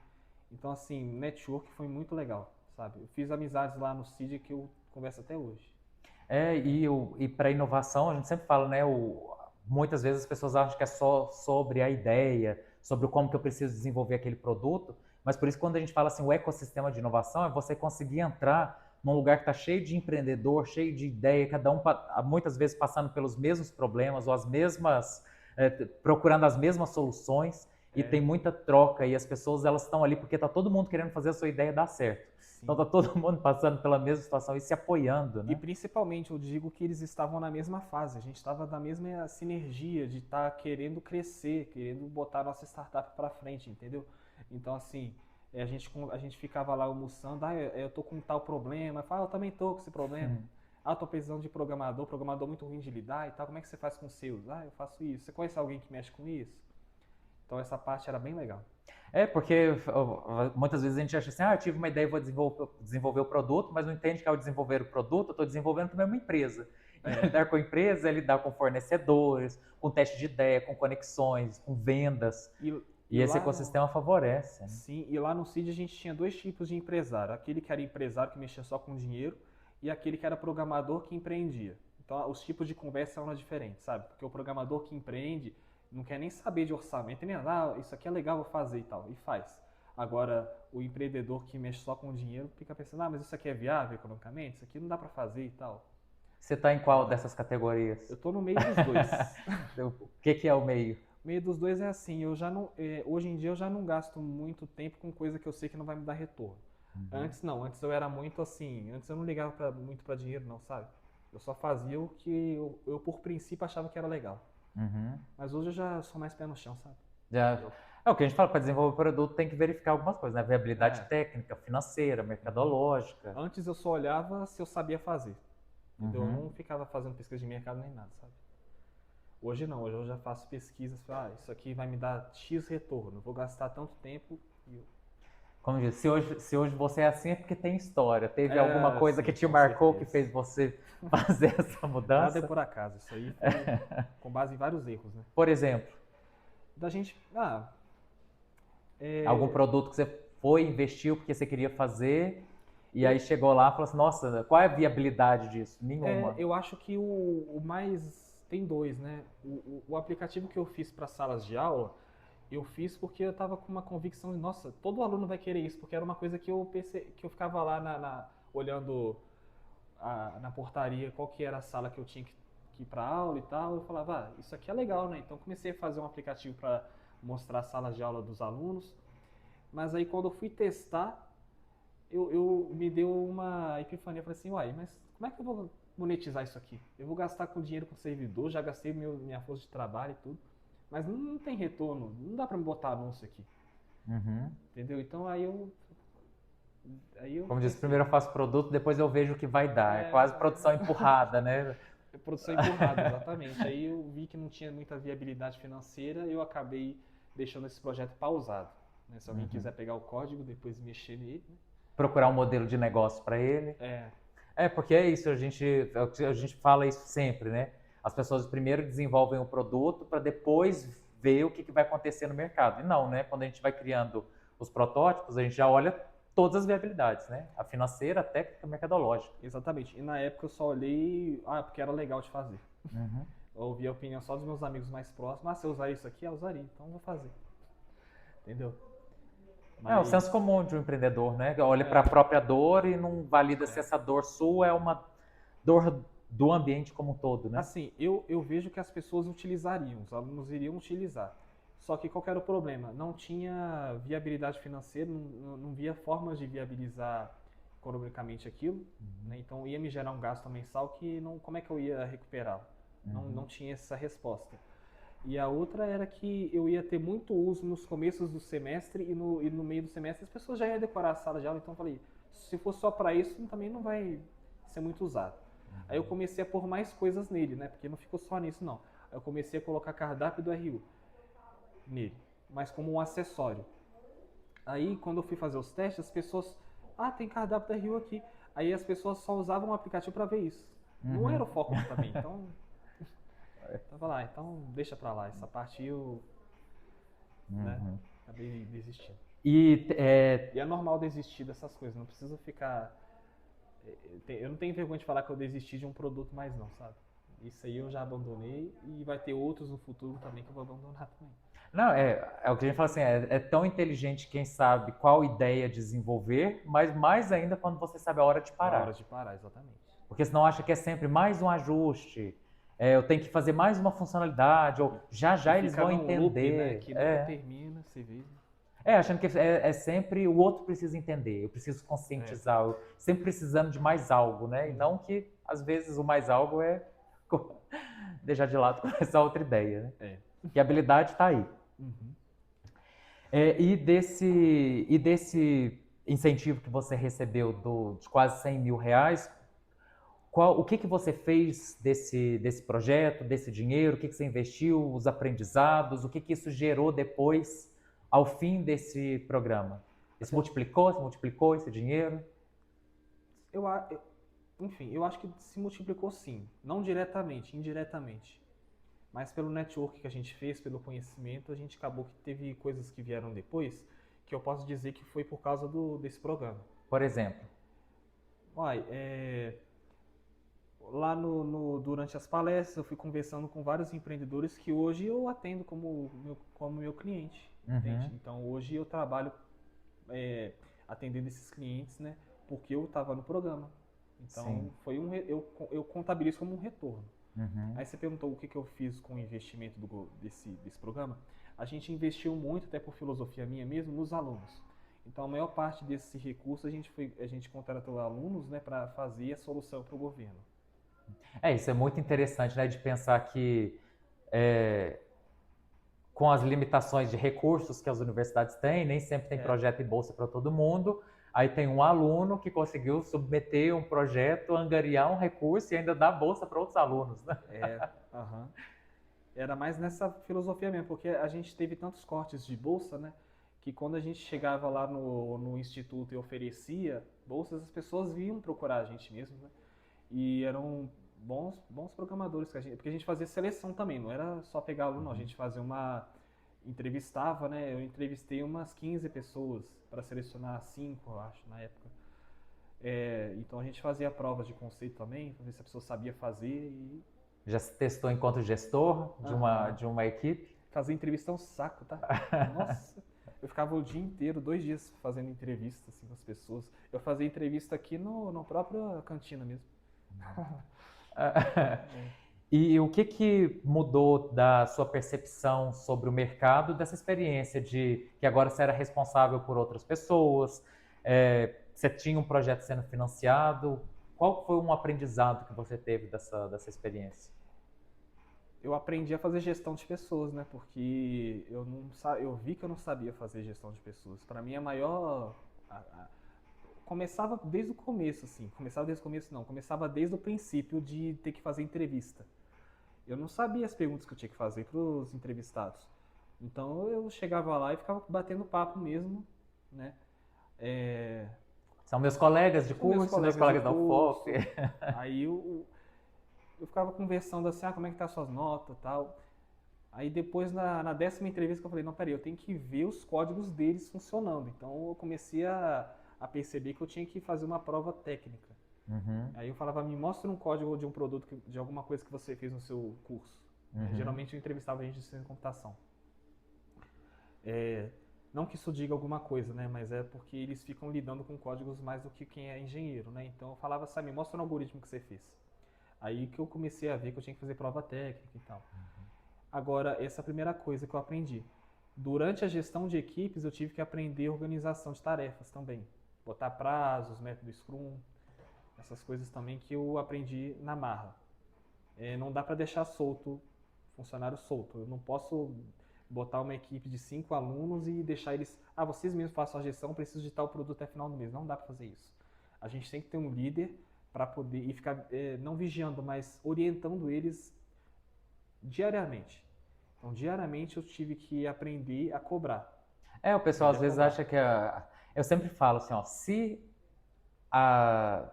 Speaker 2: Então, assim, network foi muito legal, sabe? Eu fiz amizades lá no CID que eu converso até hoje.
Speaker 1: E para inovação, a gente sempre fala, né? Muitas vezes as pessoas acham que é só sobre a ideia, sobre como que eu preciso desenvolver aquele produto, mas por isso quando a gente fala assim, o ecossistema de inovação é você conseguir entrar num lugar que está cheio de empreendedor, cheio de ideia, cada um muitas vezes passando pelos mesmos problemas ou as mesmas, procurando as mesmas soluções, e tem muita troca, e as pessoas elas estão ali porque está todo mundo querendo fazer a sua ideia dar certo.
Speaker 2: Sim.
Speaker 1: Então está todo mundo passando pela mesma situação e se apoiando,
Speaker 2: E
Speaker 1: né?
Speaker 2: principalmente eu digo que eles estavam na mesma fase, a gente estava na mesma sinergia de estar querendo crescer, querendo botar a nossa startup para frente, entendeu? Então assim, a gente ficava lá almoçando, eu tô com tal problema, eu falo, eu também tô com esse problema. Ah, eu tô precisando de programador muito ruim de lidar e tal, como é que você faz com os seus? Ah, eu faço isso. Você conhece alguém que mexe com isso? Então essa parte era bem legal.
Speaker 1: Porque muitas vezes a gente acha assim, eu tive uma ideia e vou desenvolver o produto, mas não entende que ao desenvolver o produto, eu estou desenvolvendo também uma empresa. Lidar com a empresa é lidar com fornecedores, com teste de ideia, com conexões, com vendas. E esse ecossistema favorece. Né?
Speaker 2: Sim, e lá no CID a gente tinha dois tipos de empresário. Aquele que era empresário que mexia só com dinheiro e aquele que era programador que empreendia. Então os tipos de conversa eram diferentes, sabe? Porque o programador que empreende não quer nem saber de orçamento, nem isso aqui é legal, vou fazer e tal, e faz. Agora, o empreendedor que mexe só com dinheiro fica pensando, mas isso aqui é viável economicamente? Isso aqui não dá para fazer e tal.
Speaker 1: Você está em qual dessas categorias?
Speaker 2: Eu tô no meio dos dois.
Speaker 1: O que é o meio?
Speaker 2: O meio dos dois é assim, eu já não, hoje em dia eu já não gasto muito tempo com coisa que eu sei que não vai me dar retorno. Antes não, antes eu era muito assim, antes eu não ligava muito para dinheiro não, sabe? Eu só fazia o que eu por princípio achava que era legal. Mas hoje eu já sou mais pé no chão, sabe?
Speaker 1: É o que a gente fala, para desenvolver o produto tem que verificar algumas coisas, né? Viabilidade técnica, financeira, mercadológica.
Speaker 2: Antes eu só olhava se eu sabia fazer. Entendeu? Eu não ficava fazendo pesquisa de mercado nem nada, sabe? Hoje não, hoje eu já faço pesquisas para, isso aqui vai me dar X retorno, vou gastar tanto tempo e
Speaker 1: Como diz, se hoje você é assim é porque tem história. Teve alguma coisa
Speaker 2: sim,
Speaker 1: que te
Speaker 2: com
Speaker 1: marcou
Speaker 2: certeza.
Speaker 1: que fez você fazer essa mudança?
Speaker 2: Nada é por acaso, isso aí foi com base em vários erros, né?
Speaker 1: Por exemplo,
Speaker 2: Da gente,
Speaker 1: algum produto que você foi, investiu porque você queria fazer e aí chegou lá e falou assim, nossa, qual é a viabilidade disso? Nenhuma.
Speaker 2: eu acho que o mais, tem dois, né? O aplicativo que eu fiz para salas de aula, eu fiz porque eu estava com uma convicção de, nossa, todo aluno vai querer isso, porque era uma coisa que eu que eu ficava lá olhando na portaria qual que era a sala que eu tinha que ir para aula e tal, eu falava, isso aqui é legal, né? Então comecei a fazer um aplicativo para mostrar as salas de aula dos alunos, mas aí quando eu fui testar, eu me deu uma epifania, eu falei assim, uai, mas como é que eu vou monetizar isso aqui? Eu vou gastar com dinheiro com servidor, já gastei minha força de trabalho e tudo, mas não tem retorno, não dá para me botar anúncio aqui. Entendeu? Então aí eu
Speaker 1: Como diz, primeiro eu faço produto, depois eu vejo o que vai dar. É quase produção empurrada, né?
Speaker 2: Produção empurrada, exatamente. Aí eu vi que não tinha muita viabilidade financeira e eu acabei deixando esse projeto pausado. Né? Se alguém quiser pegar o código, depois mexer nele. Né?
Speaker 1: Procurar um modelo de negócio para ele. Porque é isso, a gente fala isso sempre, né? As pessoas primeiro desenvolvem o produto para depois ver o que vai acontecer no mercado. E não, né? Quando a gente vai criando os protótipos, a gente já olha todas as viabilidades, né? A financeira, a técnica, a mercadológica.
Speaker 2: Exatamente. E na época eu só olhei, porque era legal de fazer. Eu ouvi a opinião só dos meus amigos mais próximos. Se eu usar isso aqui, eu usaria, então eu vou fazer. Entendeu?
Speaker 1: É o senso comum de um empreendedor, né? Olha para a própria dor e não valida se essa dor sua é uma dor do ambiente como um todo, né?
Speaker 2: Assim, eu vejo que as pessoas utilizariam, os alunos iriam utilizar. Só que qual que era o problema? Não tinha viabilidade financeira, não via formas de viabilizar economicamente aquilo, né? Então ia me gerar um gasto mensal que como é que eu ia recuperá-lo? Não tinha essa resposta. E a outra era que eu ia ter muito uso nos começos do semestre e no meio do semestre as pessoas já iam decorar a sala de aula, então eu falei, se for só para isso, também não vai ser muito usado. Aí eu comecei a pôr mais coisas nele, né? Porque não ficou só nisso, não. Aí eu comecei a colocar cardápio do RU nele, mas como um acessório. Aí quando eu fui fazer os testes, as pessoas, tem cardápio do RU aqui. Aí as pessoas só usavam o aplicativo para ver isso. Não era o foco também, então... Tava lá, então deixa pra lá, essa parte eu né, acabei desistindo. E é normal desistir dessas coisas, não precisa ficar... Eu não tenho vergonha de falar que eu desisti de um produto mais não, sabe? Isso aí eu já abandonei e vai ter outros no futuro também que eu vou abandonar também.
Speaker 1: Não, é o que a gente fala assim, é tão inteligente quem sabe qual ideia desenvolver, mas mais ainda quando você sabe a hora de
Speaker 2: É a hora
Speaker 1: parar.
Speaker 2: de parar, exatamente.
Speaker 1: Porque senão acha que é sempre mais um ajuste, eu tenho que fazer mais uma funcionalidade, ou já
Speaker 2: E
Speaker 1: já eles
Speaker 2: fica
Speaker 1: vão
Speaker 2: num loop, né,
Speaker 1: entender.
Speaker 2: que nunca termina, você vê.
Speaker 1: Achando que é sempre o outro precisa entender, eu preciso
Speaker 2: É.
Speaker 1: conscientizar, eu sempre precisando de mais algo, né? E não que, às vezes, o mais algo é deixar de lado começar outra ideia, né?
Speaker 2: É.
Speaker 1: Que a habilidade está aí.
Speaker 2: Uhum.
Speaker 1: E desse incentivo que você recebeu de quase 100 mil reais, o que você fez desse projeto, desse dinheiro, o que você investiu, os aprendizados, o que isso gerou depois, ao fim desse programa? Isso se multiplicou esse dinheiro?
Speaker 2: Eu, enfim, eu acho que se multiplicou sim. Não diretamente, indiretamente. Mas pelo network que a gente fez, pelo conhecimento, a gente acabou que teve coisas que vieram depois que eu posso dizer que foi por causa desse programa.
Speaker 1: Por exemplo?
Speaker 2: Olha, lá durante as palestras eu fui conversando com vários empreendedores que hoje eu atendo como meu cliente, entende?
Speaker 1: Uhum,
Speaker 2: Então hoje eu trabalho atendendo esses clientes, né? Porque eu estava no programa.
Speaker 1: sim.
Speaker 2: Então eu contabilizo como um retorno.
Speaker 1: Uhum,
Speaker 2: Aí você perguntou o que eu fiz com o investimento desse programa. A gente investiu muito, até por filosofia minha mesmo, nos alunos. Então a maior parte desse recurso a gente contratou alunos, né, para fazer a solução para o governo.
Speaker 1: isso é muito interessante, né, de pensar que é, com as limitações de recursos que as universidades têm, nem sempre tem
Speaker 2: É,
Speaker 1: projeto e bolsa para todo mundo. Aí tem um aluno que conseguiu submeter um projeto, angariar um recurso e ainda dar bolsa para outros alunos, né?
Speaker 2: aham. Era mais nessa filosofia mesmo, porque a gente teve tantos cortes de bolsa, né? Que quando a gente chegava lá no instituto e oferecia bolsas, as pessoas vinham procurar a gente mesmo, né? E eram bons programadores porque a gente fazia seleção também, não era só pegar aluno, não, a gente fazia entrevistava, né? Eu entrevistei umas 15 pessoas para selecionar 5, eu acho, na época. Então a gente fazia provas de conceito também, para ver se a pessoa sabia fazer e
Speaker 1: Já se testou enquanto gestor de uma,
Speaker 2: aham.
Speaker 1: de uma equipe?
Speaker 2: Fazer entrevista é um saco, tá? Nossa, eu ficava o dia inteiro, 2 dias fazendo entrevista assim, com as pessoas. Eu fazia entrevista aqui no própria cantina mesmo.
Speaker 1: E o que mudou da sua percepção sobre o mercado, dessa experiência de que agora você era responsável por outras pessoas, você tinha um projeto sendo financiado? Qual foi um aprendizado que você teve dessa experiência?
Speaker 2: Eu aprendi a fazer gestão de pessoas, né? Porque eu vi que eu não sabia fazer gestão de pessoas. Para mim, a maior. Começava desde o começo, assim. Começava desde o começo, não. Começava desde o princípio de ter que fazer entrevista. Eu não sabia as perguntas que eu tinha que fazer para os entrevistados. Então eu chegava lá e ficava batendo papo mesmo, né? É,
Speaker 1: São meus colegas de
Speaker 2: com meus
Speaker 1: curso, meus
Speaker 2: colegas de
Speaker 1: colegas da UFOP.
Speaker 2: curso. Aí eu ficava conversando assim, como é que tá as suas notas e tal. Aí depois, na 10ª entrevista, que eu falei, não, peraí, eu tenho que ver os códigos deles funcionando. Então eu comecei a perceber que eu tinha que fazer uma prova técnica.
Speaker 1: Uhum,
Speaker 2: Aí eu falava, me mostra um código de um produto, de alguma coisa que você fez no seu curso.
Speaker 1: uhum.
Speaker 2: Geralmente eu entrevistava a gente de ciência de computação. Não que isso diga alguma coisa, né? Mas é porque eles ficam lidando com códigos mais do que quem é engenheiro, né? Então eu falava assim, me mostra um algoritmo que você fez. Aí que eu comecei a ver que eu tinha que fazer prova técnica e tal. Agora, essa é a primeira coisa que eu aprendi. Durante a gestão de equipes, eu tive que aprender organização de tarefas também. Botar prazos, método Scrum, essas coisas também que eu aprendi na marra. Não dá para deixar funcionário solto. Eu não posso botar uma equipe de 5 alunos e deixar eles, vocês mesmos façam a gestão, preciso de tal produto até final do mês. Não dá para fazer isso. A gente tem que ter um líder para poder e ficar não vigiando, mas orientando eles diariamente. Então, diariamente eu tive que aprender a cobrar.
Speaker 1: O pessoal
Speaker 2: Aprender
Speaker 1: às
Speaker 2: a
Speaker 1: vezes
Speaker 2: cobrar.
Speaker 1: acha que eu sempre falo assim, ó,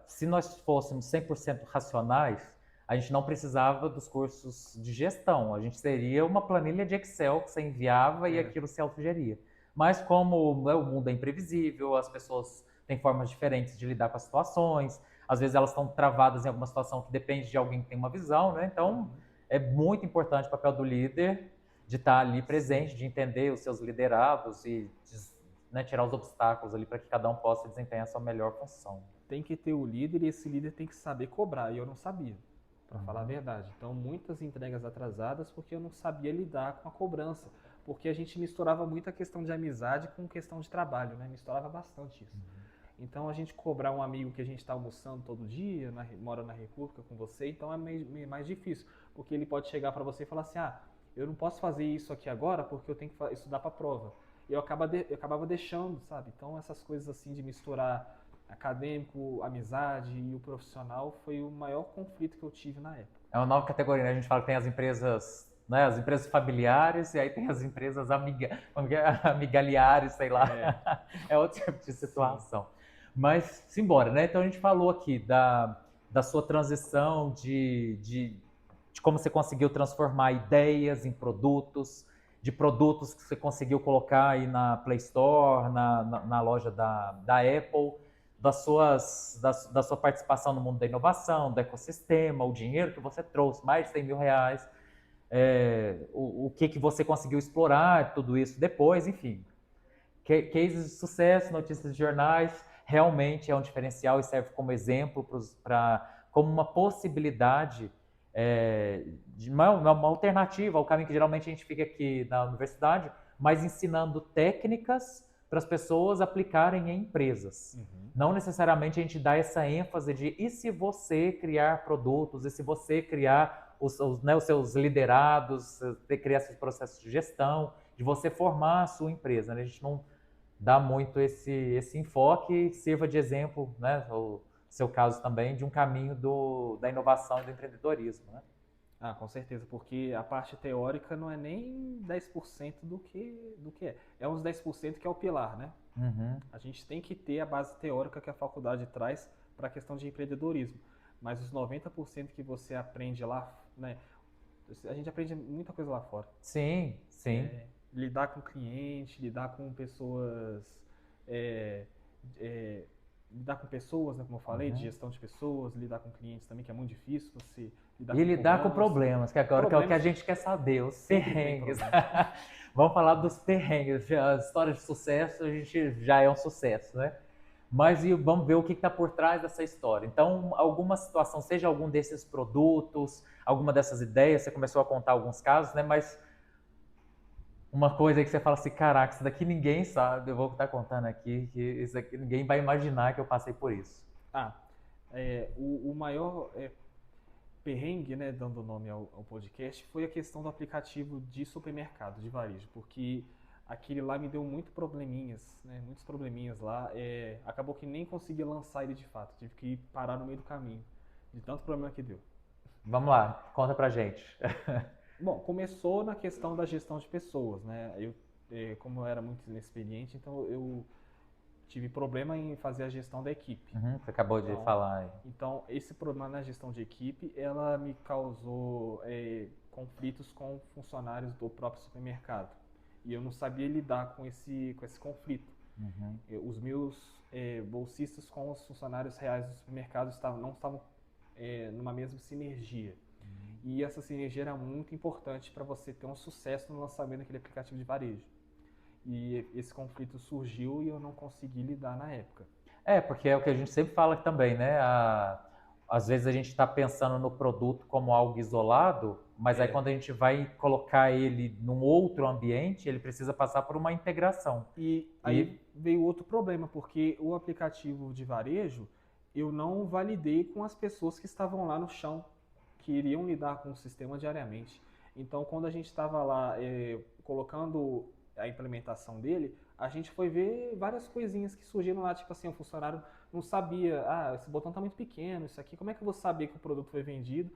Speaker 1: se nós fôssemos 100% racionais, a gente não precisava dos cursos de gestão. A gente teria uma planilha de Excel que você enviava e
Speaker 2: É,
Speaker 1: aquilo se autogeria. Mas como, né, o mundo é imprevisível, as pessoas têm formas diferentes de lidar com as situações, às vezes elas estão travadas em alguma situação que depende de alguém que tem uma visão, né? Então,
Speaker 2: uhum,
Speaker 1: é muito importante o papel do líder de estar ali presente, de entender os seus liderados e né, tirar os obstáculos ali para que cada um possa desempenhar a sua melhor função.
Speaker 2: Tem que ter o líder e esse líder tem que saber cobrar, e eu não sabia, para falar a verdade. Então, muitas entregas atrasadas porque eu não sabia lidar com a cobrança, porque a gente misturava muito a questão de amizade com questão de trabalho, né? Misturava bastante isso. Então, a gente cobrar um amigo que a gente está almoçando todo dia, mora na República com você, então é meio mais difícil, porque ele pode chegar para você e falar assim, eu não posso fazer isso aqui agora porque eu tenho que estudar para a prova. E eu acabava deixando, sabe? Então, essas coisas assim de misturar acadêmico, amizade e o profissional foi o maior conflito que eu tive na época.
Speaker 1: É uma nova categoria, né? A gente fala que tem as empresas, né, as empresas familiares e aí tem as empresas amigaliares, sei lá. É outro tipo de situação. Sim. Mas, simbora, né? Então a gente falou aqui da sua transição, de como você conseguiu transformar ideias em produtos, de produtos que você conseguiu colocar aí na Play Store, na loja da Apple, da sua participação no mundo da inovação, do ecossistema, o dinheiro que você trouxe, mais de 100 mil reais, o que você conseguiu explorar, tudo isso depois, enfim. Cases de sucesso, notícias de jornais, realmente é um diferencial e serve como exemplo como uma possibilidade de uma alternativa ao caminho que geralmente a gente fica aqui na universidade, mas ensinando técnicas para as pessoas aplicarem em empresas. Não necessariamente a gente dá essa ênfase de e se você criar produtos, e se você criar os seus liderados, criar esses processos de gestão, de você formar a sua empresa, né? A gente não dá muito esse enfoque e sirva de exemplo, né, o seu caso também, de um caminho da inovação e do empreendedorismo, né?
Speaker 2: Com certeza, porque a parte teórica não é nem 10% do que é. É uns 10% que é o pilar, né? A gente tem que ter a base teórica que a faculdade traz para a questão de empreendedorismo. Mas os 90% que você aprende lá, né? A gente aprende muita coisa lá fora.
Speaker 1: Sim, sim.
Speaker 2: Lidar com cliente, lidar com pessoas... lidar com pessoas, né, como eu falei, de gestão de pessoas, lidar com clientes também, que é muito difícil você
Speaker 1: lidar com problemas, que agora que é o que a gente quer saber, os perrengues. Vamos falar dos perrengues. A história de sucesso, a gente já é um sucesso, né? Mas vamos ver o que está por trás dessa história. Então, alguma situação, seja algum desses produtos, alguma dessas ideias, você começou a contar alguns casos, né? Mas uma coisa que você fala assim, caraca, isso daqui ninguém sabe, eu vou estar contando aqui, que isso aqui ninguém vai imaginar que eu passei por isso.
Speaker 2: O maior perrengue, né, dando nome ao podcast, foi a questão do aplicativo de supermercado, de varejo, porque aquele lá me deu muitos probleminhas lá, acabou que nem consegui lançar ele de fato, tive que parar no meio do caminho, de tanto problema que deu.
Speaker 1: Vamos lá, conta pra gente.
Speaker 2: Bom, começou na questão da gestão de pessoas, né? Como eu era muito inexperiente, então eu tive problema em fazer a gestão da equipe.
Speaker 1: Você acabou de falar aí.
Speaker 2: Então, esse problema na gestão de equipe, ela me causou conflitos com funcionários do próprio supermercado. E eu não sabia lidar com esse conflito. Os meus bolsistas com os funcionários reais do supermercado não estavam numa mesma sinergia. E essa sinergia era muito importante para você ter um sucesso no lançamento daquele aplicativo de varejo. E esse conflito surgiu e eu não consegui lidar na época.
Speaker 1: Porque é o que a gente sempre fala também, né? Às vezes a gente está pensando no produto como algo isolado, mas aí quando a gente vai colocar ele num outro ambiente, ele precisa passar por uma integração.
Speaker 2: E aí veio outro problema, porque o aplicativo de varejo, eu não validei com as pessoas que estavam lá no chão, que iriam lidar com o sistema diariamente. Então, quando a gente estava lá colocando a implementação dele, a gente foi ver várias coisinhas que surgiram lá, tipo assim, o funcionário não sabia, esse botão está muito pequeno, isso aqui, como é que eu vou saber que o produto foi vendido?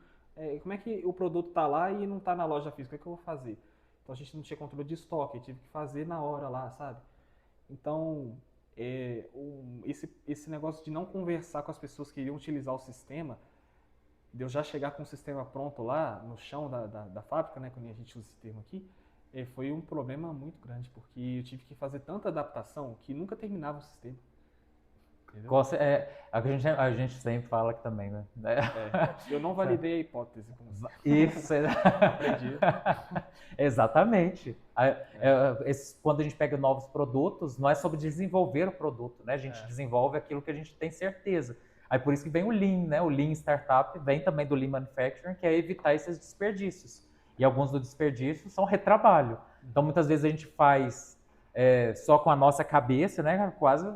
Speaker 2: Como é que o produto está lá e não está na loja física, o que eu vou fazer? Então a gente não tinha controle de estoque, tive que fazer na hora lá, sabe? Então, esse negócio de não conversar com as pessoas que iriam utilizar o sistema, de eu já chegar com o sistema pronto lá no chão da fábrica, né, quando a gente usa esse termo aqui, foi um problema muito grande, porque eu tive que fazer tanta adaptação que nunca terminava o sistema. entendeu?
Speaker 1: A gente sempre fala que também, né?
Speaker 2: Eu não validei a hipótese com você.
Speaker 1: Isso,
Speaker 2: Aprendi.
Speaker 1: exatamente. Quando a gente pega novos produtos, não é sobre desenvolver o produto, né? A gente desenvolve aquilo que a gente tem certeza. Aí por isso que vem o Lean, né? O Lean Startup vem também do Lean Manufacturing, que é evitar esses desperdícios. E alguns dos desperdícios são retrabalho. Então muitas vezes a gente faz só com a nossa cabeça, né? Quase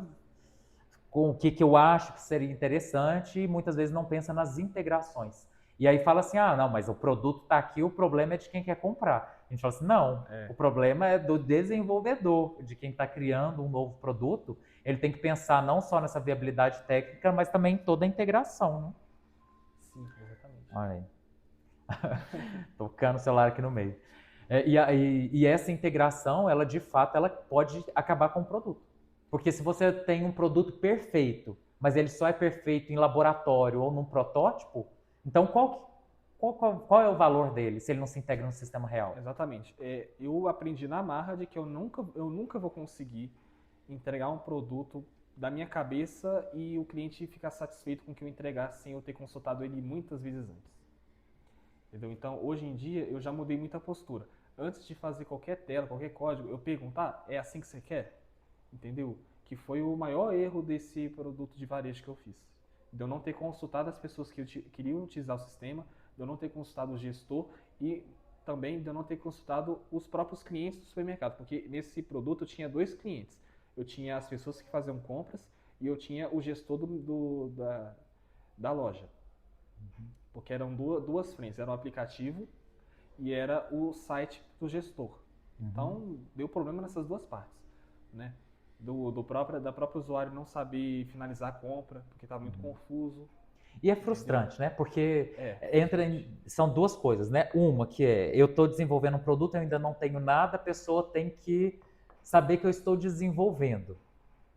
Speaker 1: com o que eu acho que seria interessante e muitas vezes não pensa nas integrações. E aí fala assim, não, mas o produto está aqui, o problema é de quem quer comprar. A gente fala assim, não, o problema é do desenvolvedor, de quem está criando um novo produto. Ele tem que pensar não só nessa viabilidade técnica, mas também em toda a integração, né?
Speaker 2: Sim, exatamente.
Speaker 1: Olha aí. Tocando o celular aqui no meio. E essa integração, ela de fato, ela pode acabar com o produto. Porque se você tem um produto perfeito, mas ele só é perfeito em laboratório ou num protótipo, então qual é o valor dele se ele não se integra no sistema real?
Speaker 2: Exatamente. Eu aprendi na marra de que eu nunca vou conseguir entregar um produto da minha cabeça e o cliente ficar satisfeito com o que eu entregar sem eu ter consultado ele muitas vezes antes. Entendeu? Então, hoje em dia, eu já mudei muita postura. Antes de fazer qualquer tela, qualquer código, eu perguntar, é assim que você quer? Entendeu? Que foi o maior erro desse produto de varejo que eu fiz. De eu não ter consultado as pessoas que queriam utilizar o sistema, de eu não ter consultado o gestor e também de eu não ter consultado os próprios clientes do supermercado. Porque nesse produto eu tinha dois clientes. Eu tinha as pessoas que faziam compras e eu tinha o gestor da loja. Porque eram duas frentes, era o aplicativo e era o site do gestor. Então, deu problema nessas duas partes, né? Da própria usuário não saber finalizar a compra, porque estava muito confuso.
Speaker 1: E é frustrante, né? Porque são duas coisas, né? Uma que eu estou desenvolvendo um produto, eu ainda não tenho nada, a pessoa tem que saber que eu estou desenvolvendo.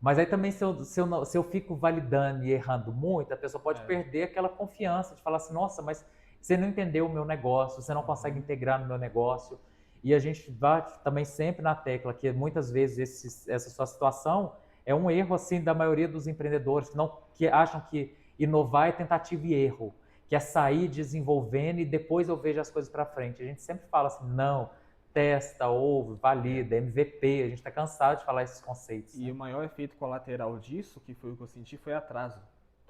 Speaker 1: Mas aí também, se eu fico validando e errando muito, a pessoa pode perder aquela confiança de falar assim, nossa, mas você não entendeu o meu negócio, você não consegue integrar no meu negócio. E a gente vai também sempre na tecla que muitas vezes essa sua situação é um erro assim da maioria dos empreendedores que acham que inovar é tentativa e erro, que é sair desenvolvendo e depois eu vejo as coisas para frente. A gente sempre fala assim, não, testa, ouve, valida, MVP, a gente está cansado de falar esses conceitos.
Speaker 2: E o maior efeito colateral disso, que foi o que eu senti, foi atraso.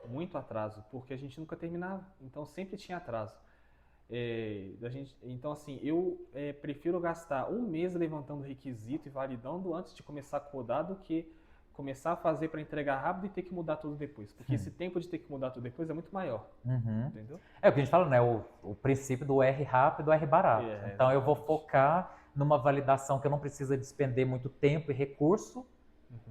Speaker 2: Muito atraso, porque a gente nunca terminava, então sempre tinha atraso. Então, assim, eu prefiro gastar um mês levantando requisito e validando antes de começar a codar do que começar a fazer para entregar rápido e ter que mudar tudo depois. Porque esse tempo de ter que mudar tudo depois é muito maior. Entendeu?
Speaker 1: É o que a gente fala, né? O princípio do R rápido, R barato. Então eu vou focar numa validação que eu não precisa despender muito tempo e recurso.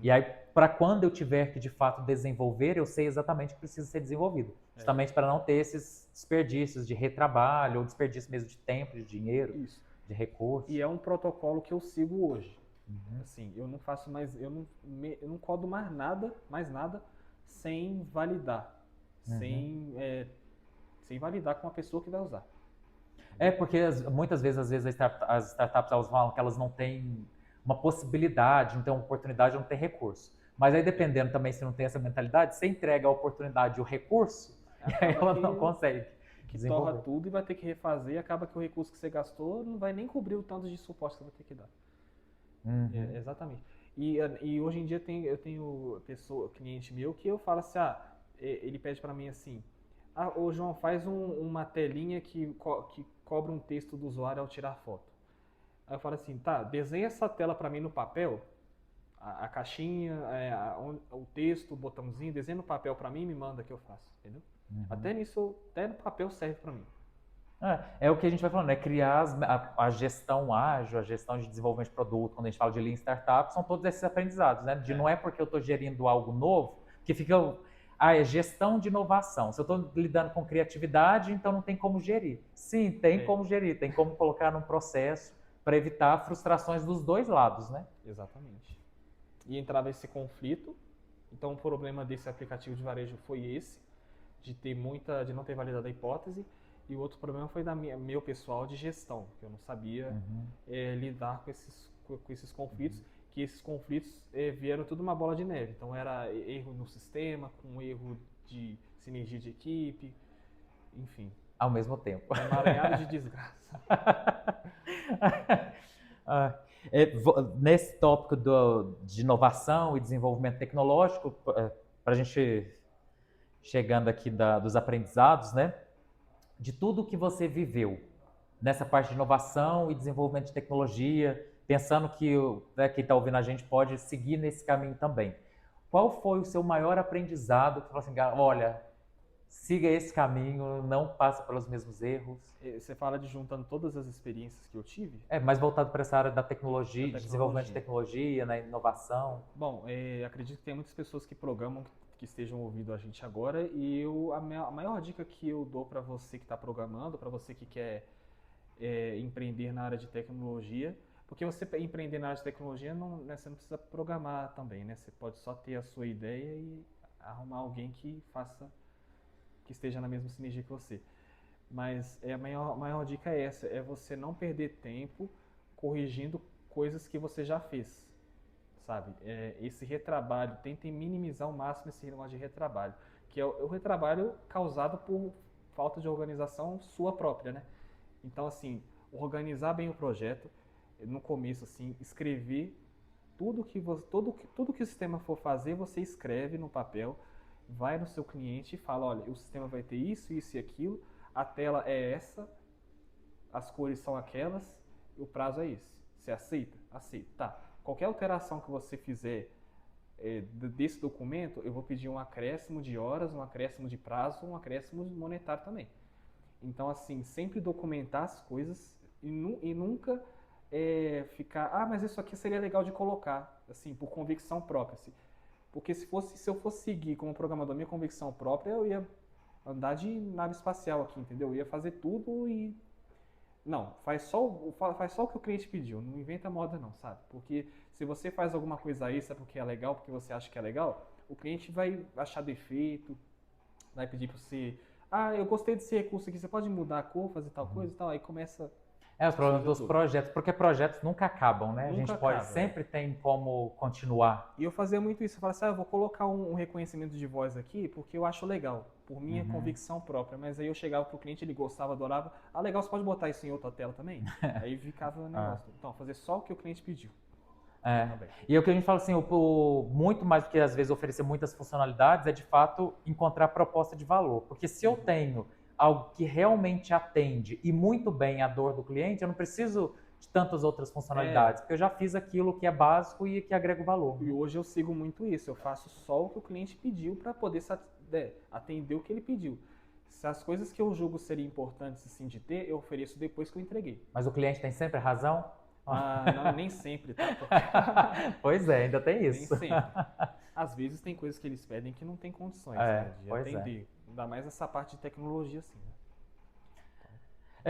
Speaker 1: E aí, para quando eu tiver que de fato desenvolver, eu sei exatamente o que precisa ser desenvolvido. Justamente para não ter esses desperdícios de retrabalho ou desperdício mesmo de tempo, de dinheiro, de recurso.
Speaker 2: E é um protocolo que eu sigo hoje. Assim, eu não faço mais, eu não codo mais nada sem validar, sem validar com a pessoa que vai usar.
Speaker 1: Porque muitas vezes, as startups elas falam que elas não têm uma possibilidade, não têm uma oportunidade, não têm recurso. Mas aí dependendo também se não tem essa mentalidade, você entrega a oportunidade e o recurso, e aí ela não consegue desenvolver.
Speaker 2: Torra tudo e vai ter que refazer, acaba que o recurso que você gastou não vai nem cobrir o tanto de suporte que você vai ter que dar. Exatamente. E hoje em dia eu tenho cliente meu que eu falo assim, ele pede para mim assim, ô João, faz uma telinha que cobra um texto do usuário ao tirar foto. Aí eu falo assim, desenha essa tela para mim no papel, a caixinha, o texto, o botãozinho, desenha no papel para mim e me manda que eu faço, entendeu? Até no papel serve para mim.
Speaker 1: É o que a gente vai falando, né? Criar a gestão ágil, a gestão de desenvolvimento de produto, quando a gente fala de Lean Startup, são todos esses aprendizados, né? Não é porque eu estou gerindo algo novo, que fica... é gestão de inovação. Se eu estou lidando com criatividade, então não tem como gerir. Sim, tem como gerir, tem como colocar num processo para evitar frustrações dos dois lados, né?
Speaker 2: Exatamente. E entrava esse conflito, então o problema desse aplicativo de varejo foi esse, de não ter validado a hipótese, e o outro problema foi meu pessoal de gestão, que eu não sabia lidar com esses conflitos, que esses conflitos vieram tudo uma bola de neve. Então era erro no sistema, com erro de sinergia de equipe, enfim.
Speaker 1: Ao mesmo tempo.
Speaker 2: Um emaranhado de desgraça.
Speaker 1: Ah, nesse tópico de inovação e desenvolvimento tecnológico, para a gente chegando aqui dos aprendizados, né? De tudo que você viveu nessa parte de inovação e desenvolvimento de tecnologia, pensando que quem está ouvindo a gente pode seguir nesse caminho também. Qual foi o seu maior aprendizado que você falou assim, olha, siga esse caminho, não passe pelos mesmos erros?
Speaker 2: Você fala de juntando todas as experiências que eu tive?
Speaker 1: Mais voltado para essa área da tecnologia, de desenvolvimento de tecnologia, na inovação.
Speaker 2: Bom, acredito que tem muitas pessoas que programam que estejam ouvindo a gente agora e a maior dica que eu dou para você que está programando, para você que quer empreender na área de tecnologia, porque você empreender na área de tecnologia né, você não precisa programar também, né? Você pode só ter a sua ideia e arrumar alguém que esteja na mesma sinergia que você. Mas a maior dica é essa, é você não perder tempo corrigindo coisas que você já fez, sabe? Esse retrabalho, tentem minimizar ao máximo esse negócio de retrabalho, que é o retrabalho causado por falta de organização sua própria, né? Então, assim, organizar bem o projeto, no começo, assim, escrever tudo que o sistema for fazer, você escreve no papel, vai no seu cliente e fala, olha, o sistema vai ter isso, isso e aquilo, a tela é essa, as cores são aquelas, o prazo é esse. Você aceita? Aceita. Tá. Qualquer alteração que você fizer desse documento, eu vou pedir um acréscimo de horas, um acréscimo de prazo, um acréscimo monetário também. Então, assim, sempre documentar as coisas e nunca ficar, mas isso aqui seria legal de colocar, assim, por convicção própria. Assim. Porque se eu fosse seguir como programador minha convicção própria, eu ia andar de nave espacial aqui, entendeu? Eu ia fazer tudo e... Não, faz só o que o cliente pediu, não inventa moda não, sabe? Porque se você faz alguma coisa extra porque é legal, porque você acha que é legal, o cliente vai achar defeito, vai pedir para você, eu gostei desse recurso aqui, você pode mudar a cor, fazer tal coisa e tal, aí começa...
Speaker 1: os problemas dos projetos, porque projetos nunca acabam, né?
Speaker 2: Nunca
Speaker 1: a gente pode, sempre tem como continuar.
Speaker 2: E eu fazia muito isso, eu falava assim, eu vou colocar um reconhecimento de voz aqui porque eu acho legal, por minha convicção própria, mas aí eu chegava pro cliente, ele gostava, adorava, legal, você pode botar isso em outra tela também? Aí ficava o negócio, então, fazer só o que o cliente pediu.
Speaker 1: E o que a gente fala assim, muito mais do que às vezes oferecer muitas funcionalidades, é de fato encontrar proposta de valor, porque se eu tenho algo que realmente atende e muito bem a dor do cliente, eu não preciso de tantas outras funcionalidades, porque eu já fiz aquilo que é básico e que agrega valor.
Speaker 2: E hoje eu sigo muito isso, eu faço só o que o cliente pediu para poder atender o que ele pediu. Se as coisas que eu julgo serem importantes assim, de ter, eu ofereço depois que eu entreguei.
Speaker 1: Mas o cliente tem sempre razão?
Speaker 2: Não, nem sempre, tá?
Speaker 1: Pois é, ainda tem isso.
Speaker 2: Nem sempre. Às vezes tem coisas que eles pedem que não tem condições de atender. Ainda mais essa parte de tecnologia, assim.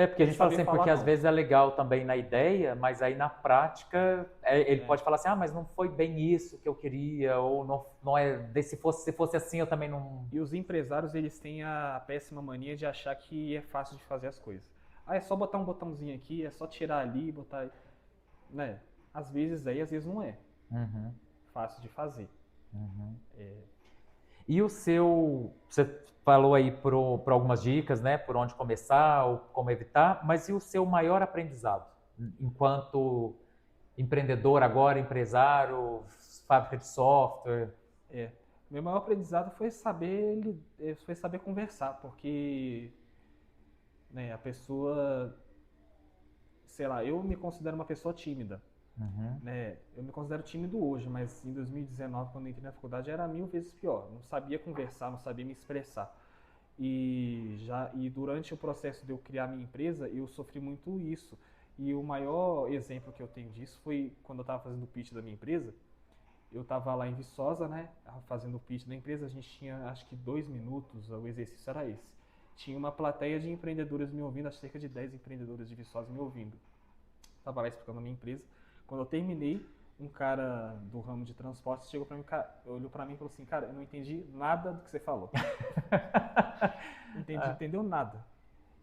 Speaker 1: Porque a gente fala assim, porque às vezes é legal também na ideia, mas aí na prática ele pode falar assim, mas não foi bem isso que eu queria, ou não é, se fosse assim eu também não...
Speaker 2: E os empresários, eles têm a péssima mania de achar que é fácil de fazer as coisas. É só botar um botãozinho aqui, é só tirar ali, botar... Né? Às vezes não é fácil de fazer.
Speaker 1: E você falou aí por algumas dicas, né, por onde começar ou como evitar, mas e o seu maior aprendizado enquanto empreendedor agora, empresário, fábrica de software?
Speaker 2: Meu maior aprendizado foi saber conversar, porque a pessoa, sei lá, eu me considero uma pessoa tímida. Eu me considero tímido hoje, mas em 2019, quando eu entrei na faculdade, era 1000 vezes pior. Não sabia conversar, não sabia me expressar. E durante o processo de eu criar minha empresa, eu sofri muito isso. E o maior exemplo que eu tenho disso foi quando eu estava fazendo o pitch da minha empresa. Eu estava lá em Viçosa, né, fazendo o pitch da empresa. A gente tinha, acho que 2 minutos, o exercício era esse. Tinha uma plateia de empreendedores me ouvindo, cerca de 10 empreendedores de Viçosa me ouvindo. Estava lá explicando a minha empresa. Quando eu terminei, um cara do ramo de transporte chegou para mim, olhou para mim e falou assim, cara, eu não entendi nada do que você falou. Entendeu nada.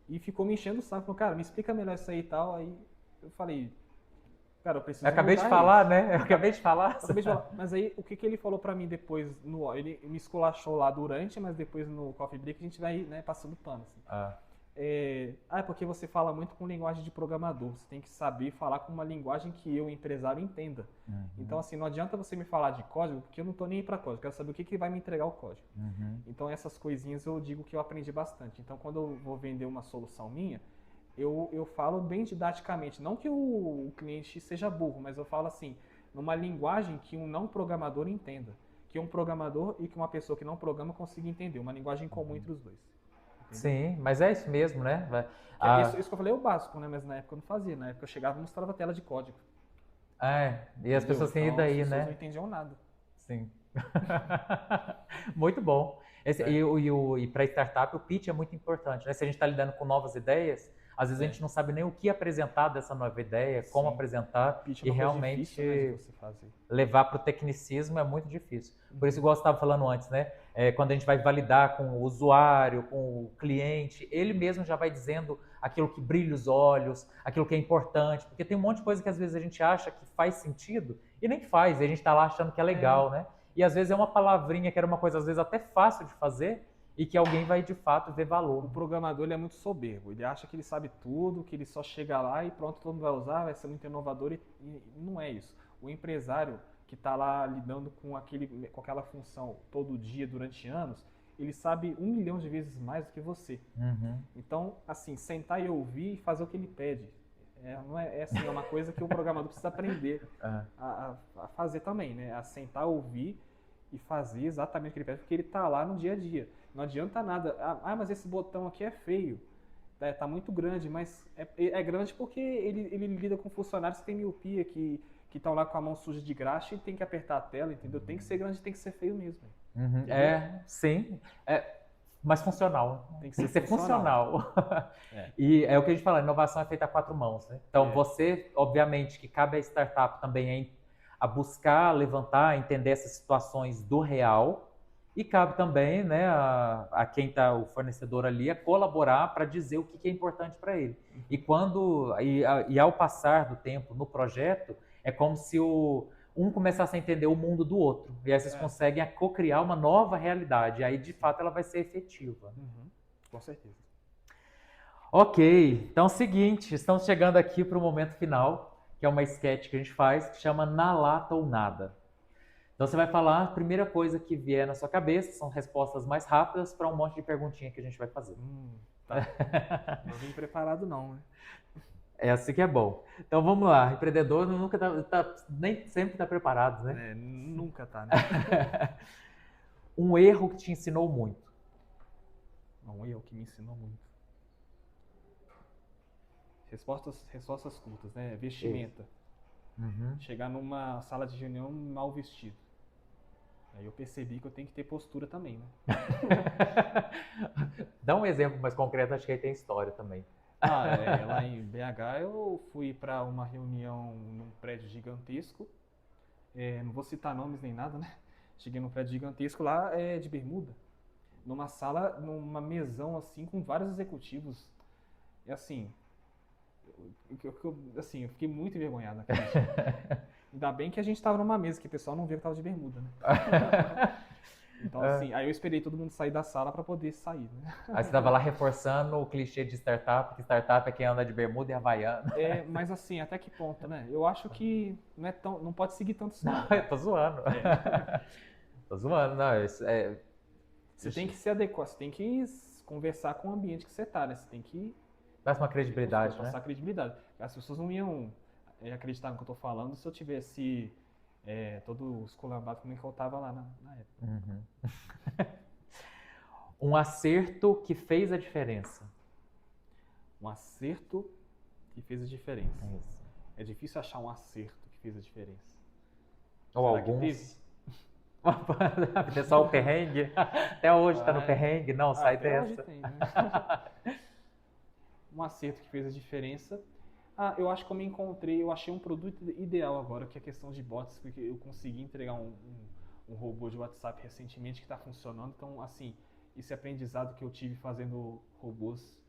Speaker 2: E ficou me enchendo o saco, falou, cara, me explica melhor isso aí e tal. Aí eu falei, Cara, eu preciso
Speaker 1: Eu acabei de
Speaker 2: mudar
Speaker 1: falar,
Speaker 2: isso.
Speaker 1: né? Eu acabei de falar.
Speaker 2: Eu acabei de falar. Mas aí, o que que ele falou pra mim depois, ele me esculachou lá durante, mas depois no Coffee Break a gente vai, né, passando pano, assim.
Speaker 1: Ah,
Speaker 2: É porque você fala muito com linguagem de programador. Você tem que saber falar com uma linguagem que eu, empresário, entenda. Então,
Speaker 1: uhum,
Speaker 2: assim, não adianta você me falar de código, porque eu não tô nem aí pra código. Eu quero saber o que que vai me entregar o código.
Speaker 1: uhum.
Speaker 2: Então, essas coisinhas eu digo que eu aprendi bastante. Então, quando eu vou vender uma solução minha, eu falo bem didaticamente. Não que o cliente seja burro, mas eu falo assim, numa linguagem que um não programador entenda. Que um programador e que uma pessoa que não programa consiga entender. Uma linguagem comum entre os dois. Entendeu?
Speaker 1: Sim, mas é isso mesmo, né?
Speaker 2: Que é
Speaker 1: Ah,
Speaker 2: isso que eu falei é o básico, né? Mas na época eu não fazia. Na época eu chegava e mostrava a tela de código.
Speaker 1: e as
Speaker 2: Entendeu?
Speaker 1: pessoas têm ido
Speaker 2: Então as
Speaker 1: aí,
Speaker 2: pessoas não
Speaker 1: né?
Speaker 2: entendiam nada.
Speaker 1: Sim. Muito bom.
Speaker 2: É.
Speaker 1: E para startup, o pitch é muito importante, né? Se a gente está lidando com novas ideias, às vezes a
Speaker 2: É.
Speaker 1: gente não sabe nem o que apresentar dessa nova ideia, como
Speaker 2: Sim.
Speaker 1: apresentar,
Speaker 2: Pitch é
Speaker 1: e
Speaker 2: uma coisa difícil, né, de
Speaker 1: realmente
Speaker 2: você fazer.
Speaker 1: levar para o tecnicismo é muito difícil. Por isso,
Speaker 2: Uhum.
Speaker 1: igual você estava falando antes, né? Quando a gente vai validar com o usuário, com o cliente, ele mesmo já vai dizendo aquilo que brilha os olhos, aquilo que é importante, porque tem um monte de coisa que às vezes a gente acha que faz sentido e nem faz, e a gente está lá achando que é
Speaker 2: É.
Speaker 1: legal, né? E às vezes é uma palavrinha que era uma coisa às vezes até fácil de fazer e que alguém vai de fato ver
Speaker 2: O
Speaker 1: valor.
Speaker 2: programador ele é muito soberbo. Ele acha que ele sabe tudo, que ele só chega lá e pronto, todo mundo vai usar, vai ser muito inovador e não é isso. O empresário que está lá lidando com aquela função todo dia durante anos, ele sabe 1 milhão de vezes mais do que você.
Speaker 1: Uhum.
Speaker 2: Então, assim, sentar e ouvir e fazer o que ele pede. Não é, assim, é uma coisa que o programador precisa aprender
Speaker 1: É.
Speaker 2: a fazer também, né? A sentar, ouvir e fazer exatamente o que ele pede, porque ele está lá no dia a dia. Não adianta nada. Mas esse botão aqui é feio. Tá muito grande, mas é grande porque ele lida com funcionários que têm miopia, que estão lá com a mão suja de graxa e tem que apertar a tela, entendeu? Tem que ser grande, tem que ser feio mesmo.
Speaker 1: Uhum.
Speaker 2: Entendeu?
Speaker 1: Sim. Mas funcional.
Speaker 2: Tem que
Speaker 1: Tem
Speaker 2: ser
Speaker 1: que ser
Speaker 2: funcional.
Speaker 1: funcional.
Speaker 2: É.
Speaker 1: E é o que a gente fala, inovação é feita a quatro mãos, né? Então,
Speaker 2: É.
Speaker 1: você, obviamente, que cabe à startup também a buscar, levantar, entender essas situações do real, e cabe também, né, a quem está, o fornecedor ali, a colaborar para dizer o que é importante para ele.
Speaker 2: Uhum.
Speaker 1: E ao passar do tempo no projeto, é como se um começasse a entender o mundo do outro. E aí vocês
Speaker 2: É.
Speaker 1: conseguem co-criar uma nova realidade. E aí, de fato, ela vai ser efetiva.
Speaker 2: Uhum. Com certeza.
Speaker 1: Ok, então é o seguinte, estamos chegando aqui para o momento final, que é uma sketch que a gente faz, que chama Na Lata ou Nada. Então você vai falar a primeira coisa que vier na sua cabeça, são respostas mais rápidas para um monte de perguntinha que a gente vai fazer.
Speaker 2: Tá. Não vim preparado não, né?
Speaker 1: É assim que é bom. Então vamos lá, empreendedor nunca nem sempre está preparado, né?
Speaker 2: Nunca tá, né?
Speaker 1: Um erro que te ensinou muito.
Speaker 2: Um erro que me ensinou muito. Respostas curtas, né? Vestimenta.
Speaker 1: Uhum.
Speaker 2: Chegar numa sala de reunião mal vestido. Aí eu percebi que eu tenho que ter postura também, né?
Speaker 1: Dá um exemplo mais concreto, acho que aí tem história também.
Speaker 2: Lá em BH eu fui para uma reunião num prédio gigantesco. Não vou citar nomes nem nada, né? Cheguei num prédio gigantesco lá de bermuda. Numa sala, numa mesão assim, com vários executivos. E assim, eu fiquei muito envergonhado naquele dia. Ainda bem que a gente estava numa mesa, que o pessoal não viu que eu tava de bermuda, né? Então, assim, aí eu esperei todo mundo sair da sala para poder sair, né?
Speaker 1: Aí você estava lá reforçando o clichê de startup, que startup é quem anda de bermuda e havaiana.
Speaker 2: Mas assim, até que ponto, né? Eu acho que não pode seguir tanto isso,
Speaker 1: Não,
Speaker 2: não.
Speaker 1: eu tô zoando.
Speaker 2: É.
Speaker 1: Tô zoando, não.
Speaker 2: Você tem que se adequar, você tem que conversar com o ambiente que você tá, né? Você tem que
Speaker 1: Dá uma credibilidade, né?
Speaker 2: passar credibilidade. As pessoas não iam acreditar no que eu tô falando se eu tivesse todo esculambado como é que eu tava lá na época.
Speaker 1: Uhum. Um acerto que fez a diferença.
Speaker 2: Um acerto que fez a diferença.
Speaker 1: Isso.
Speaker 2: É difícil achar um acerto que fez a diferença.
Speaker 1: Ou
Speaker 2: Será
Speaker 1: alguns.
Speaker 2: que teve?
Speaker 1: É só o perrengue. Até hoje tá no perrengue. Não, sai
Speaker 2: até
Speaker 1: dessa.
Speaker 2: hoje tem, né? Um acerto que fez a diferença. Eu acho que eu achei um produto ideal agora, que é a questão de bots, porque eu consegui entregar um robô de WhatsApp recentemente que está funcionando. Então, assim, esse aprendizado que eu tive fazendo robôs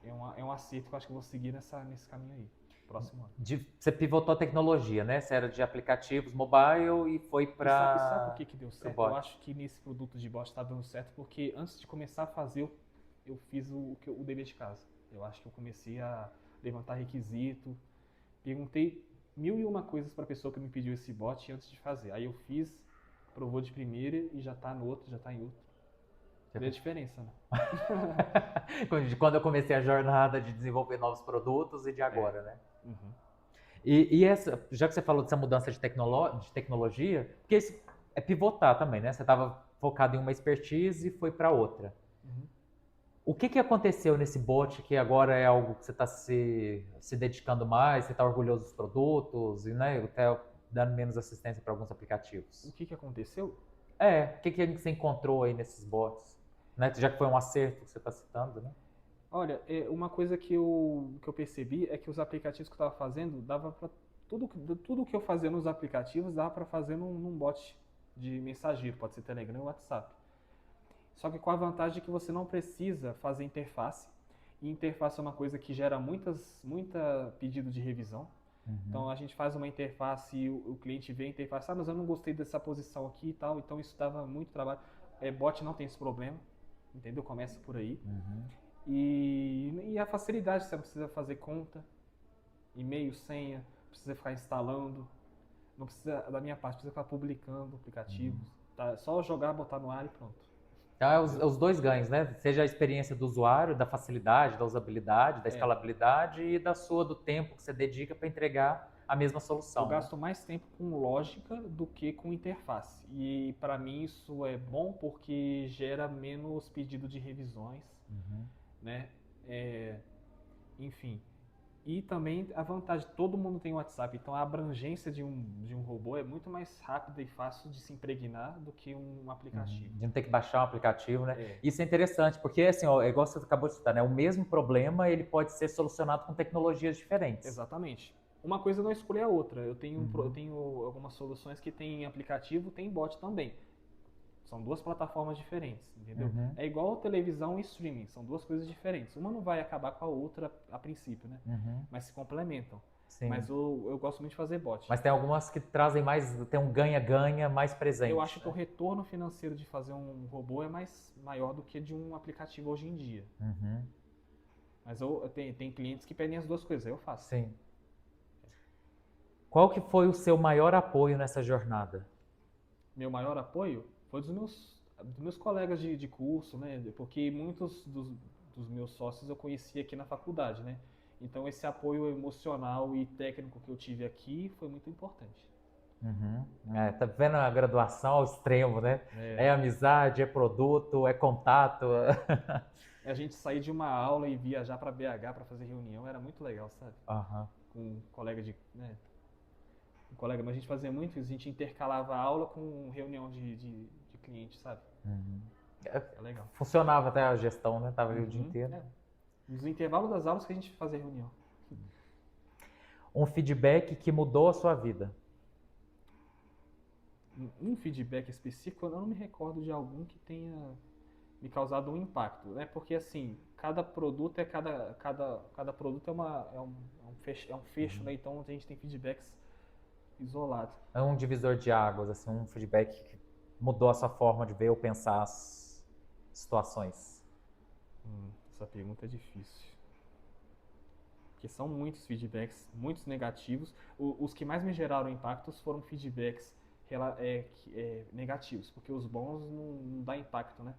Speaker 2: é um acerto que eu acho que eu vou seguir nesse caminho aí. próximo ano.
Speaker 1: Você pivotou a tecnologia, né? Você era de aplicativos mobile e foi
Speaker 2: E sabe por
Speaker 1: para
Speaker 2: que deu
Speaker 1: o
Speaker 2: certo? Eu
Speaker 1: bot.
Speaker 2: acho que nesse produto de bot está dando certo porque antes de começar a fazer, eu fiz o dever de casa. Eu acho que eu comecei a levantar requisito, perguntei mil e uma coisas para a pessoa que me pediu esse bot antes de fazer. Aí eu fiz, provou de primeira e já está no outro, já está em outro. Vê a diferença, né?
Speaker 1: De quando eu comecei a jornada de desenvolver novos produtos e de
Speaker 2: É.
Speaker 1: agora, né?
Speaker 2: Uhum.
Speaker 1: E essa, já que você falou dessa mudança de tecnologia, porque isso é pivotar também, né? Você estava focado em uma expertise e foi para outra.
Speaker 2: Uhum.
Speaker 1: O que aconteceu nesse bot que agora é algo que você está se dedicando mais, você está orgulhoso dos produtos e, né, até dando menos assistência para alguns
Speaker 2: O
Speaker 1: aplicativos?
Speaker 2: que aconteceu?
Speaker 1: O que você encontrou aí nesses bots? Né? Já que foi um acerto que você está citando, né?
Speaker 2: Olha, uma coisa que eu percebi é que os aplicativos que eu estava fazendo, dava para tudo que eu fazia nos aplicativos, dava para fazer num bot de mensageiro, pode ser Telegram ou WhatsApp. Só que com a vantagem que você não precisa fazer interface, e interface é uma coisa que gera muita pedido de revisão.
Speaker 1: Uhum.
Speaker 2: Então a gente faz uma interface e o cliente vê a interface, mas eu não gostei dessa posição aqui e tal, então isso dava muito trabalho. Bot não tem esse problema, entendeu? Começa por aí.
Speaker 1: Uhum.
Speaker 2: E a facilidade, você não precisa fazer conta, e-mail, senha, precisa ficar instalando, não precisa, da minha parte, precisa ficar publicando aplicativos, tá? Só jogar, botar no ar e pronto.
Speaker 1: Então é os dois ganhos, né? Seja a experiência do usuário, da facilidade, da usabilidade, da
Speaker 2: É,
Speaker 1: escalabilidade e da sua, do tempo que você dedica para entregar a mesma
Speaker 2: eu
Speaker 1: solução, né?
Speaker 2: gasto mais tempo com lógica do que com interface. E para mim isso é bom porque gera menos pedido de revisões,
Speaker 1: Uhum.
Speaker 2: né? É, enfim. E também a vantagem, todo mundo tem WhatsApp, então a abrangência de um robô é muito mais rápida e fácil de se impregnar do que um
Speaker 1: Uhum.
Speaker 2: aplicativo.
Speaker 1: De não ter que baixar um aplicativo, né?
Speaker 2: É,
Speaker 1: Isso é interessante, porque assim, ó, é igual você acabou de citar, né? O mesmo problema ele pode ser solucionado com tecnologias diferentes.
Speaker 2: exatamente. Uma coisa não exclui a outra. Eu
Speaker 1: Uhum.
Speaker 2: tenho algumas soluções que tem aplicativo, tem bot também. São duas plataformas diferentes, entendeu?
Speaker 1: Uhum.
Speaker 2: É igual televisão e streaming, são duas coisas diferentes. Uma não vai acabar com a outra a princípio, né?
Speaker 1: Uhum.
Speaker 2: Mas se complementam.
Speaker 1: Sim.
Speaker 2: Mas eu gosto muito de fazer bot.
Speaker 1: Mas tem algumas que trazem mais, tem um ganha-ganha mais
Speaker 2: Eu
Speaker 1: presente,
Speaker 2: acho que o
Speaker 1: né?
Speaker 2: retorno financeiro de fazer um robô é maior do que de um aplicativo hoje em dia.
Speaker 1: Uhum.
Speaker 2: Mas tem clientes que pedem as duas coisas, aí eu faço.
Speaker 1: Sim. Qual que foi o seu maior apoio nessa jornada?
Speaker 2: Meu maior apoio foi dos meus colegas de curso, né? Porque muitos dos meus sócios eu conheci aqui na faculdade, né? Então esse apoio emocional e técnico que eu tive aqui foi muito importante.
Speaker 1: Uhum. Tá vendo a graduação ao extremo, né?
Speaker 2: É,
Speaker 1: É amizade, é produto, é contato.
Speaker 2: a gente sair de uma aula e viajar para BH para fazer reunião era muito legal, sabe?
Speaker 1: Aham.
Speaker 2: Com um colega um colega, mas a gente fazia muito isso, a gente intercalava a aula com reunião de cliente, sabe?
Speaker 1: Uhum.
Speaker 2: É legal.
Speaker 1: Funcionava até a gestão, né? Tava ali o dia
Speaker 2: Uhum,
Speaker 1: inteiro.
Speaker 2: é. Nos intervalos das aulas que a gente fazia reunião.
Speaker 1: Um feedback que mudou a sua vida.
Speaker 2: Um feedback específico, eu não me recordo de algum que tenha me causado um impacto, né? Porque assim, cada produto cada produto é um fecho, né? Então a gente tem feedbacks isolados.
Speaker 1: É um divisor de águas, assim, um feedback que mudou a sua forma de ver ou pensar as situações.
Speaker 2: Essa pergunta é difícil. Porque são muitos feedbacks, muitos negativos. Os que mais me geraram impactos foram feedbacks negativos, porque os bons não dá impacto, né?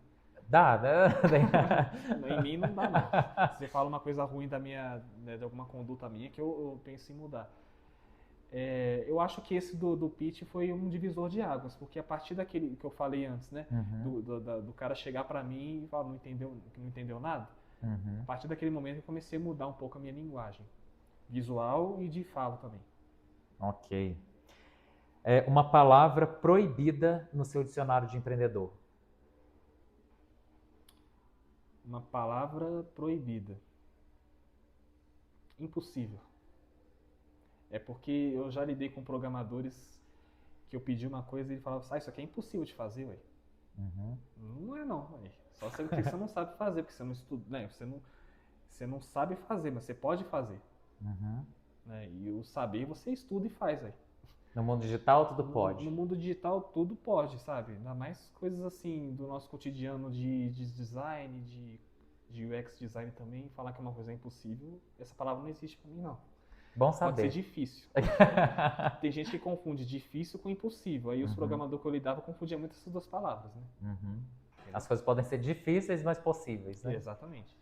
Speaker 1: Dá, né?
Speaker 2: Em mim não dá, não. Se você fala uma coisa ruim né, de alguma conduta minha, que eu penso em mudar. Eu acho que esse do pitch foi um divisor de águas, porque a partir daquele que eu falei antes, né,
Speaker 1: Uhum,
Speaker 2: do cara chegar pra mim e falar não entendeu nada, a
Speaker 1: uhum.
Speaker 2: partir daquele momento eu comecei a mudar um pouco a minha linguagem, visual e de fala também.
Speaker 1: Ok. É uma palavra proibida no seu dicionário de empreendedor.
Speaker 2: Uma palavra proibida. Impossível. É porque eu já lidei com programadores que eu pedi uma coisa e ele falava, isso aqui é impossível de fazer, ué.
Speaker 1: Uhum.
Speaker 2: Não é não, ué. Só que você não sabe fazer, porque você não estuda, né? Você não sabe fazer, mas você pode fazer.
Speaker 1: Uhum.
Speaker 2: né? E o saber você estuda e faz, velho.
Speaker 1: No mundo digital tudo pode.
Speaker 2: No mundo digital tudo pode, sabe? Ainda mais coisas assim do nosso cotidiano de design, de UX design também. Falar que é uma coisa impossível, essa palavra não existe pra mim, não.
Speaker 1: Bom
Speaker 2: Pode ser
Speaker 1: saber.
Speaker 2: difícil. Tem gente que confunde difícil com impossível. Aí os programadores que eu lidava confundiam muito essas duas palavras, né?
Speaker 1: As coisas podem ser difíceis, mas possíveis, né?
Speaker 2: Exatamente.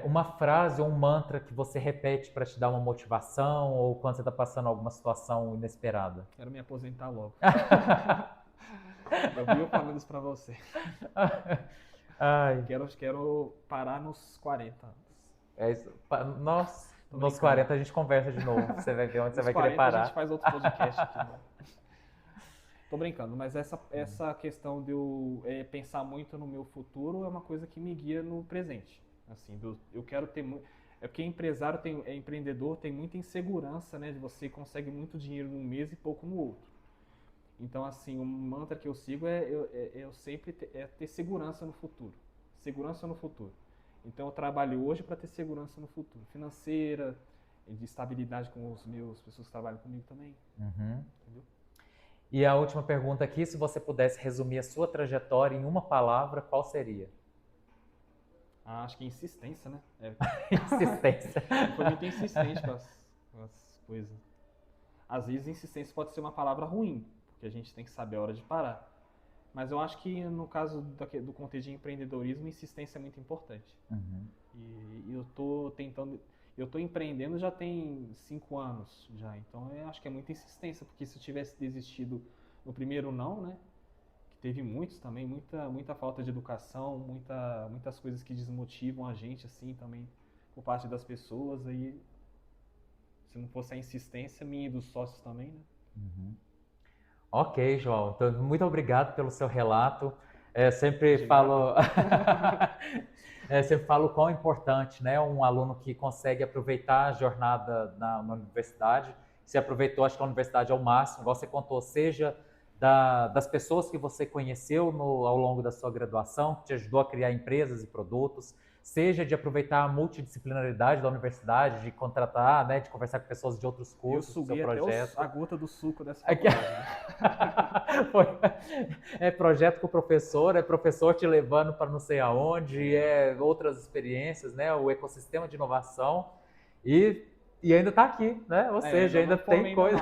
Speaker 1: Uma frase ou um mantra que você repete para te dar uma motivação ou quando você está passando alguma situação inesperada?
Speaker 2: Quero me aposentar logo. Eu vi falando isso pra você.
Speaker 1: Ai,
Speaker 2: Quero parar nos 40 anos.
Speaker 1: Nossa,
Speaker 2: Tô
Speaker 1: nos
Speaker 2: brincando.
Speaker 1: 40 a gente conversa de novo. Você vai ver onde você
Speaker 2: Nos
Speaker 1: vai querer
Speaker 2: 40 a
Speaker 1: parar.
Speaker 2: gente faz outro podcast aqui, né? Tô brincando, mas essa questão de eu pensar muito no meu futuro é uma coisa que me guia no presente. Assim, eu quero ter muito. É porque empresário empreendedor tem muita insegurança, né? De você consegue muito dinheiro num mês e pouco no outro. Então, assim, o mantra que eu sigo eu sempre ter segurança no futuro. Segurança no futuro. Então, eu trabalho hoje para ter segurança no futuro. Financeira, de estabilidade com as pessoas que trabalham comigo também. Entendeu?
Speaker 1: E a última pergunta aqui, se você pudesse resumir a sua trajetória em uma palavra, qual seria?
Speaker 2: Acho que insistência, né?
Speaker 1: Insistência.
Speaker 2: Foi muito insistente com as coisas. Às vezes, insistência pode ser uma palavra ruim, porque a gente tem que saber a hora de parar. Mas eu acho que no caso do contexto de empreendedorismo, insistência é muito importante. E eu tô empreendendo já tem 5 anos já, então eu acho que é muita insistência, porque se eu tivesse desistido no primeiro não, né? Que teve muitos também, muita falta de educação, muitas coisas que desmotivam a gente assim também por parte das pessoas, aí se não fosse a insistência minha e dos sócios também, né?
Speaker 1: Ok, João. Então, muito obrigado pelo seu relato. Sempre
Speaker 2: De
Speaker 1: falo, sempre falo o quão importante, né, um aluno que consegue aproveitar a jornada na universidade. Se aproveitou, acho que a universidade é o máximo, igual você contou, seja das pessoas que você conheceu ao longo da sua graduação, que te ajudou a criar empresas e produtos, seja de aproveitar a multidisciplinaridade da universidade, de contratar, né, de conversar com pessoas de outros
Speaker 2: Eu
Speaker 1: cursos do seu
Speaker 2: suguei até
Speaker 1: projeto.
Speaker 2: a gota do suco dessa
Speaker 1: Aqui-
Speaker 2: faculdade.
Speaker 1: É projeto com o professor, é professor te levando para não sei aonde, é outras experiências, né? O ecossistema de inovação e ainda está aqui, né? Ou seja, ainda tem coisa,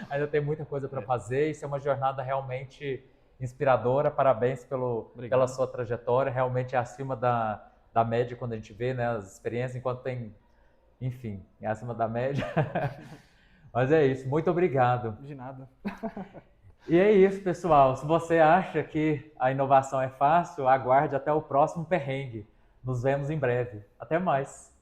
Speaker 1: ainda tem muita coisa para fazer. Isso é uma jornada realmente inspiradora. Parabéns pela
Speaker 2: Obrigado.
Speaker 1: sua trajetória. Realmente é acima da média quando a gente vê, né? As experiências, enquanto tem, enfim, é acima da média. Mas é isso, muito obrigado.
Speaker 2: De nada.
Speaker 1: E é isso, pessoal. Se você acha que a inovação é fácil, aguarde até o próximo perrengue. Nos vemos em breve. Até mais.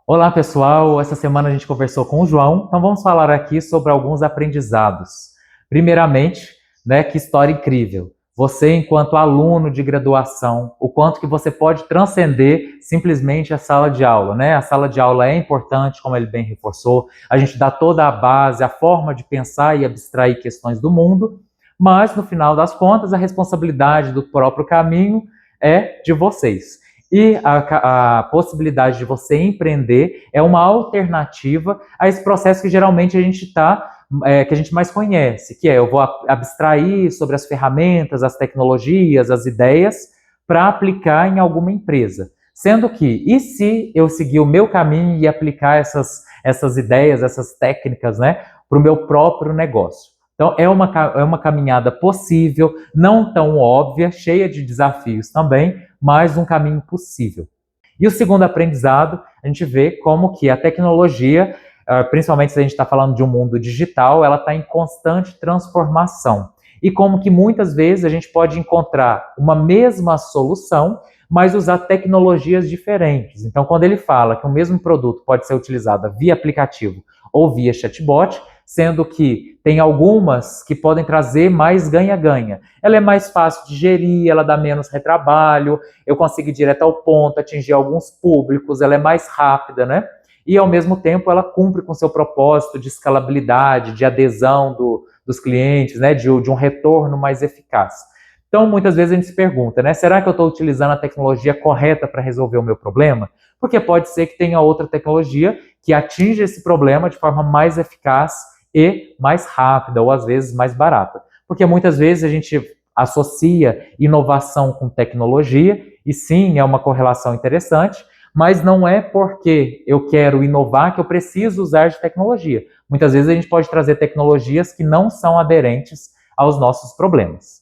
Speaker 1: Olá, pessoal. Essa semana a gente conversou com o João, então vamos falar aqui sobre alguns aprendizados. Primeiramente, né, que história incrível. Você, enquanto aluno de graduação, o quanto que você pode transcender simplesmente a sala de aula, né? A sala de aula é importante, como ele bem reforçou, a gente dá toda a base, a forma de pensar e abstrair questões do mundo, mas, no final das contas, a responsabilidade do próprio caminho é de vocês. E a possibilidade de você empreender é uma alternativa a esse processo que geralmente a gente que a gente mais conhece, que é eu vou abstrair sobre as ferramentas, as tecnologias, as ideias para aplicar em alguma empresa. Sendo que, e se eu seguir o meu caminho e aplicar essas ideias, essas técnicas, né, para o meu próprio negócio? Então, é uma caminhada possível, não tão óbvia, cheia de desafios também, mas um caminho possível. E o segundo aprendizado, a gente vê como que a tecnologia, principalmente se a gente está falando de um mundo digital, ela está em constante transformação. E como que muitas vezes a gente pode encontrar uma mesma solução, mas usar tecnologias diferentes. Então, quando ele fala que o mesmo produto pode ser utilizado via aplicativo ou via chatbot, sendo que tem algumas que podem trazer mais ganha-ganha. Ela é mais fácil de gerir, ela dá menos retrabalho, eu consigo ir direto ao ponto, atingir alguns públicos, ela é mais rápida, né? E, ao mesmo tempo, ela cumpre com seu propósito de escalabilidade, de adesão dos clientes, né? De um retorno mais eficaz. Então, muitas vezes a gente se pergunta, né? Será que eu estou utilizando a tecnologia correta para resolver o meu problema? Porque pode ser que tenha outra tecnologia que atinja esse problema de forma mais eficaz e mais rápida, ou às vezes mais barata. Porque muitas vezes a gente associa inovação com tecnologia, e sim, é uma correlação interessante, mas não é porque eu quero inovar que eu preciso usar de tecnologia. Muitas vezes a gente pode trazer tecnologias que não são aderentes aos nossos problemas.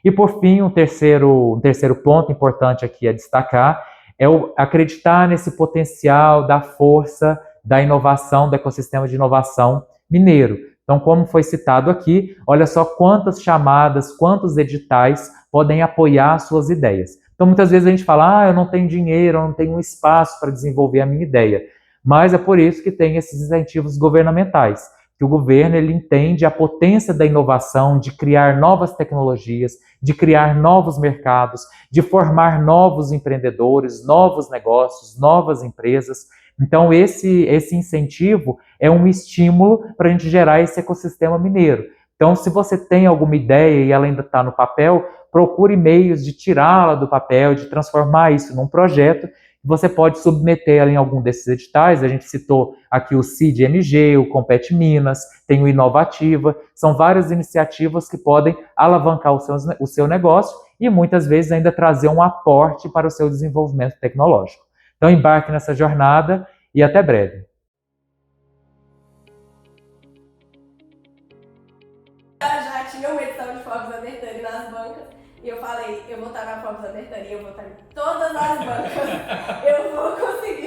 Speaker 1: E por fim, um terceiro ponto importante aqui a destacar é o acreditar nesse potencial da força da inovação, do ecossistema de inovação mineiro. Então, como foi citado aqui, olha só quantas chamadas, quantos editais podem apoiar suas ideias. Então, muitas vezes a gente fala, eu não tenho dinheiro, eu não tenho um espaço para desenvolver a minha ideia. Mas é por isso que tem esses incentivos governamentais, que o governo ele entende a potência da inovação, de criar novas tecnologias, de criar novos mercados, de formar novos empreendedores, novos negócios, novas empresas. Então, esse incentivo é um estímulo para a gente gerar esse ecossistema mineiro. Então, se você tem alguma ideia e ela ainda está no papel, procure meios de tirá-la do papel, de transformar isso num projeto. Você pode submeter ela em algum desses editais. A gente citou aqui o CID-MG, o Compete Minas, tem o Inovativa. São várias iniciativas que podem alavancar o seu negócio e muitas vezes ainda trazer um aporte para o seu desenvolvimento tecnológico. Então embarque nessa jornada e até breve.
Speaker 3: Já tinha uma edição de Fogos da Bertani nas bancas e eu falei, eu vou estar na Fogos da Bertani, eu vou estar em todas as bancas, eu vou conseguir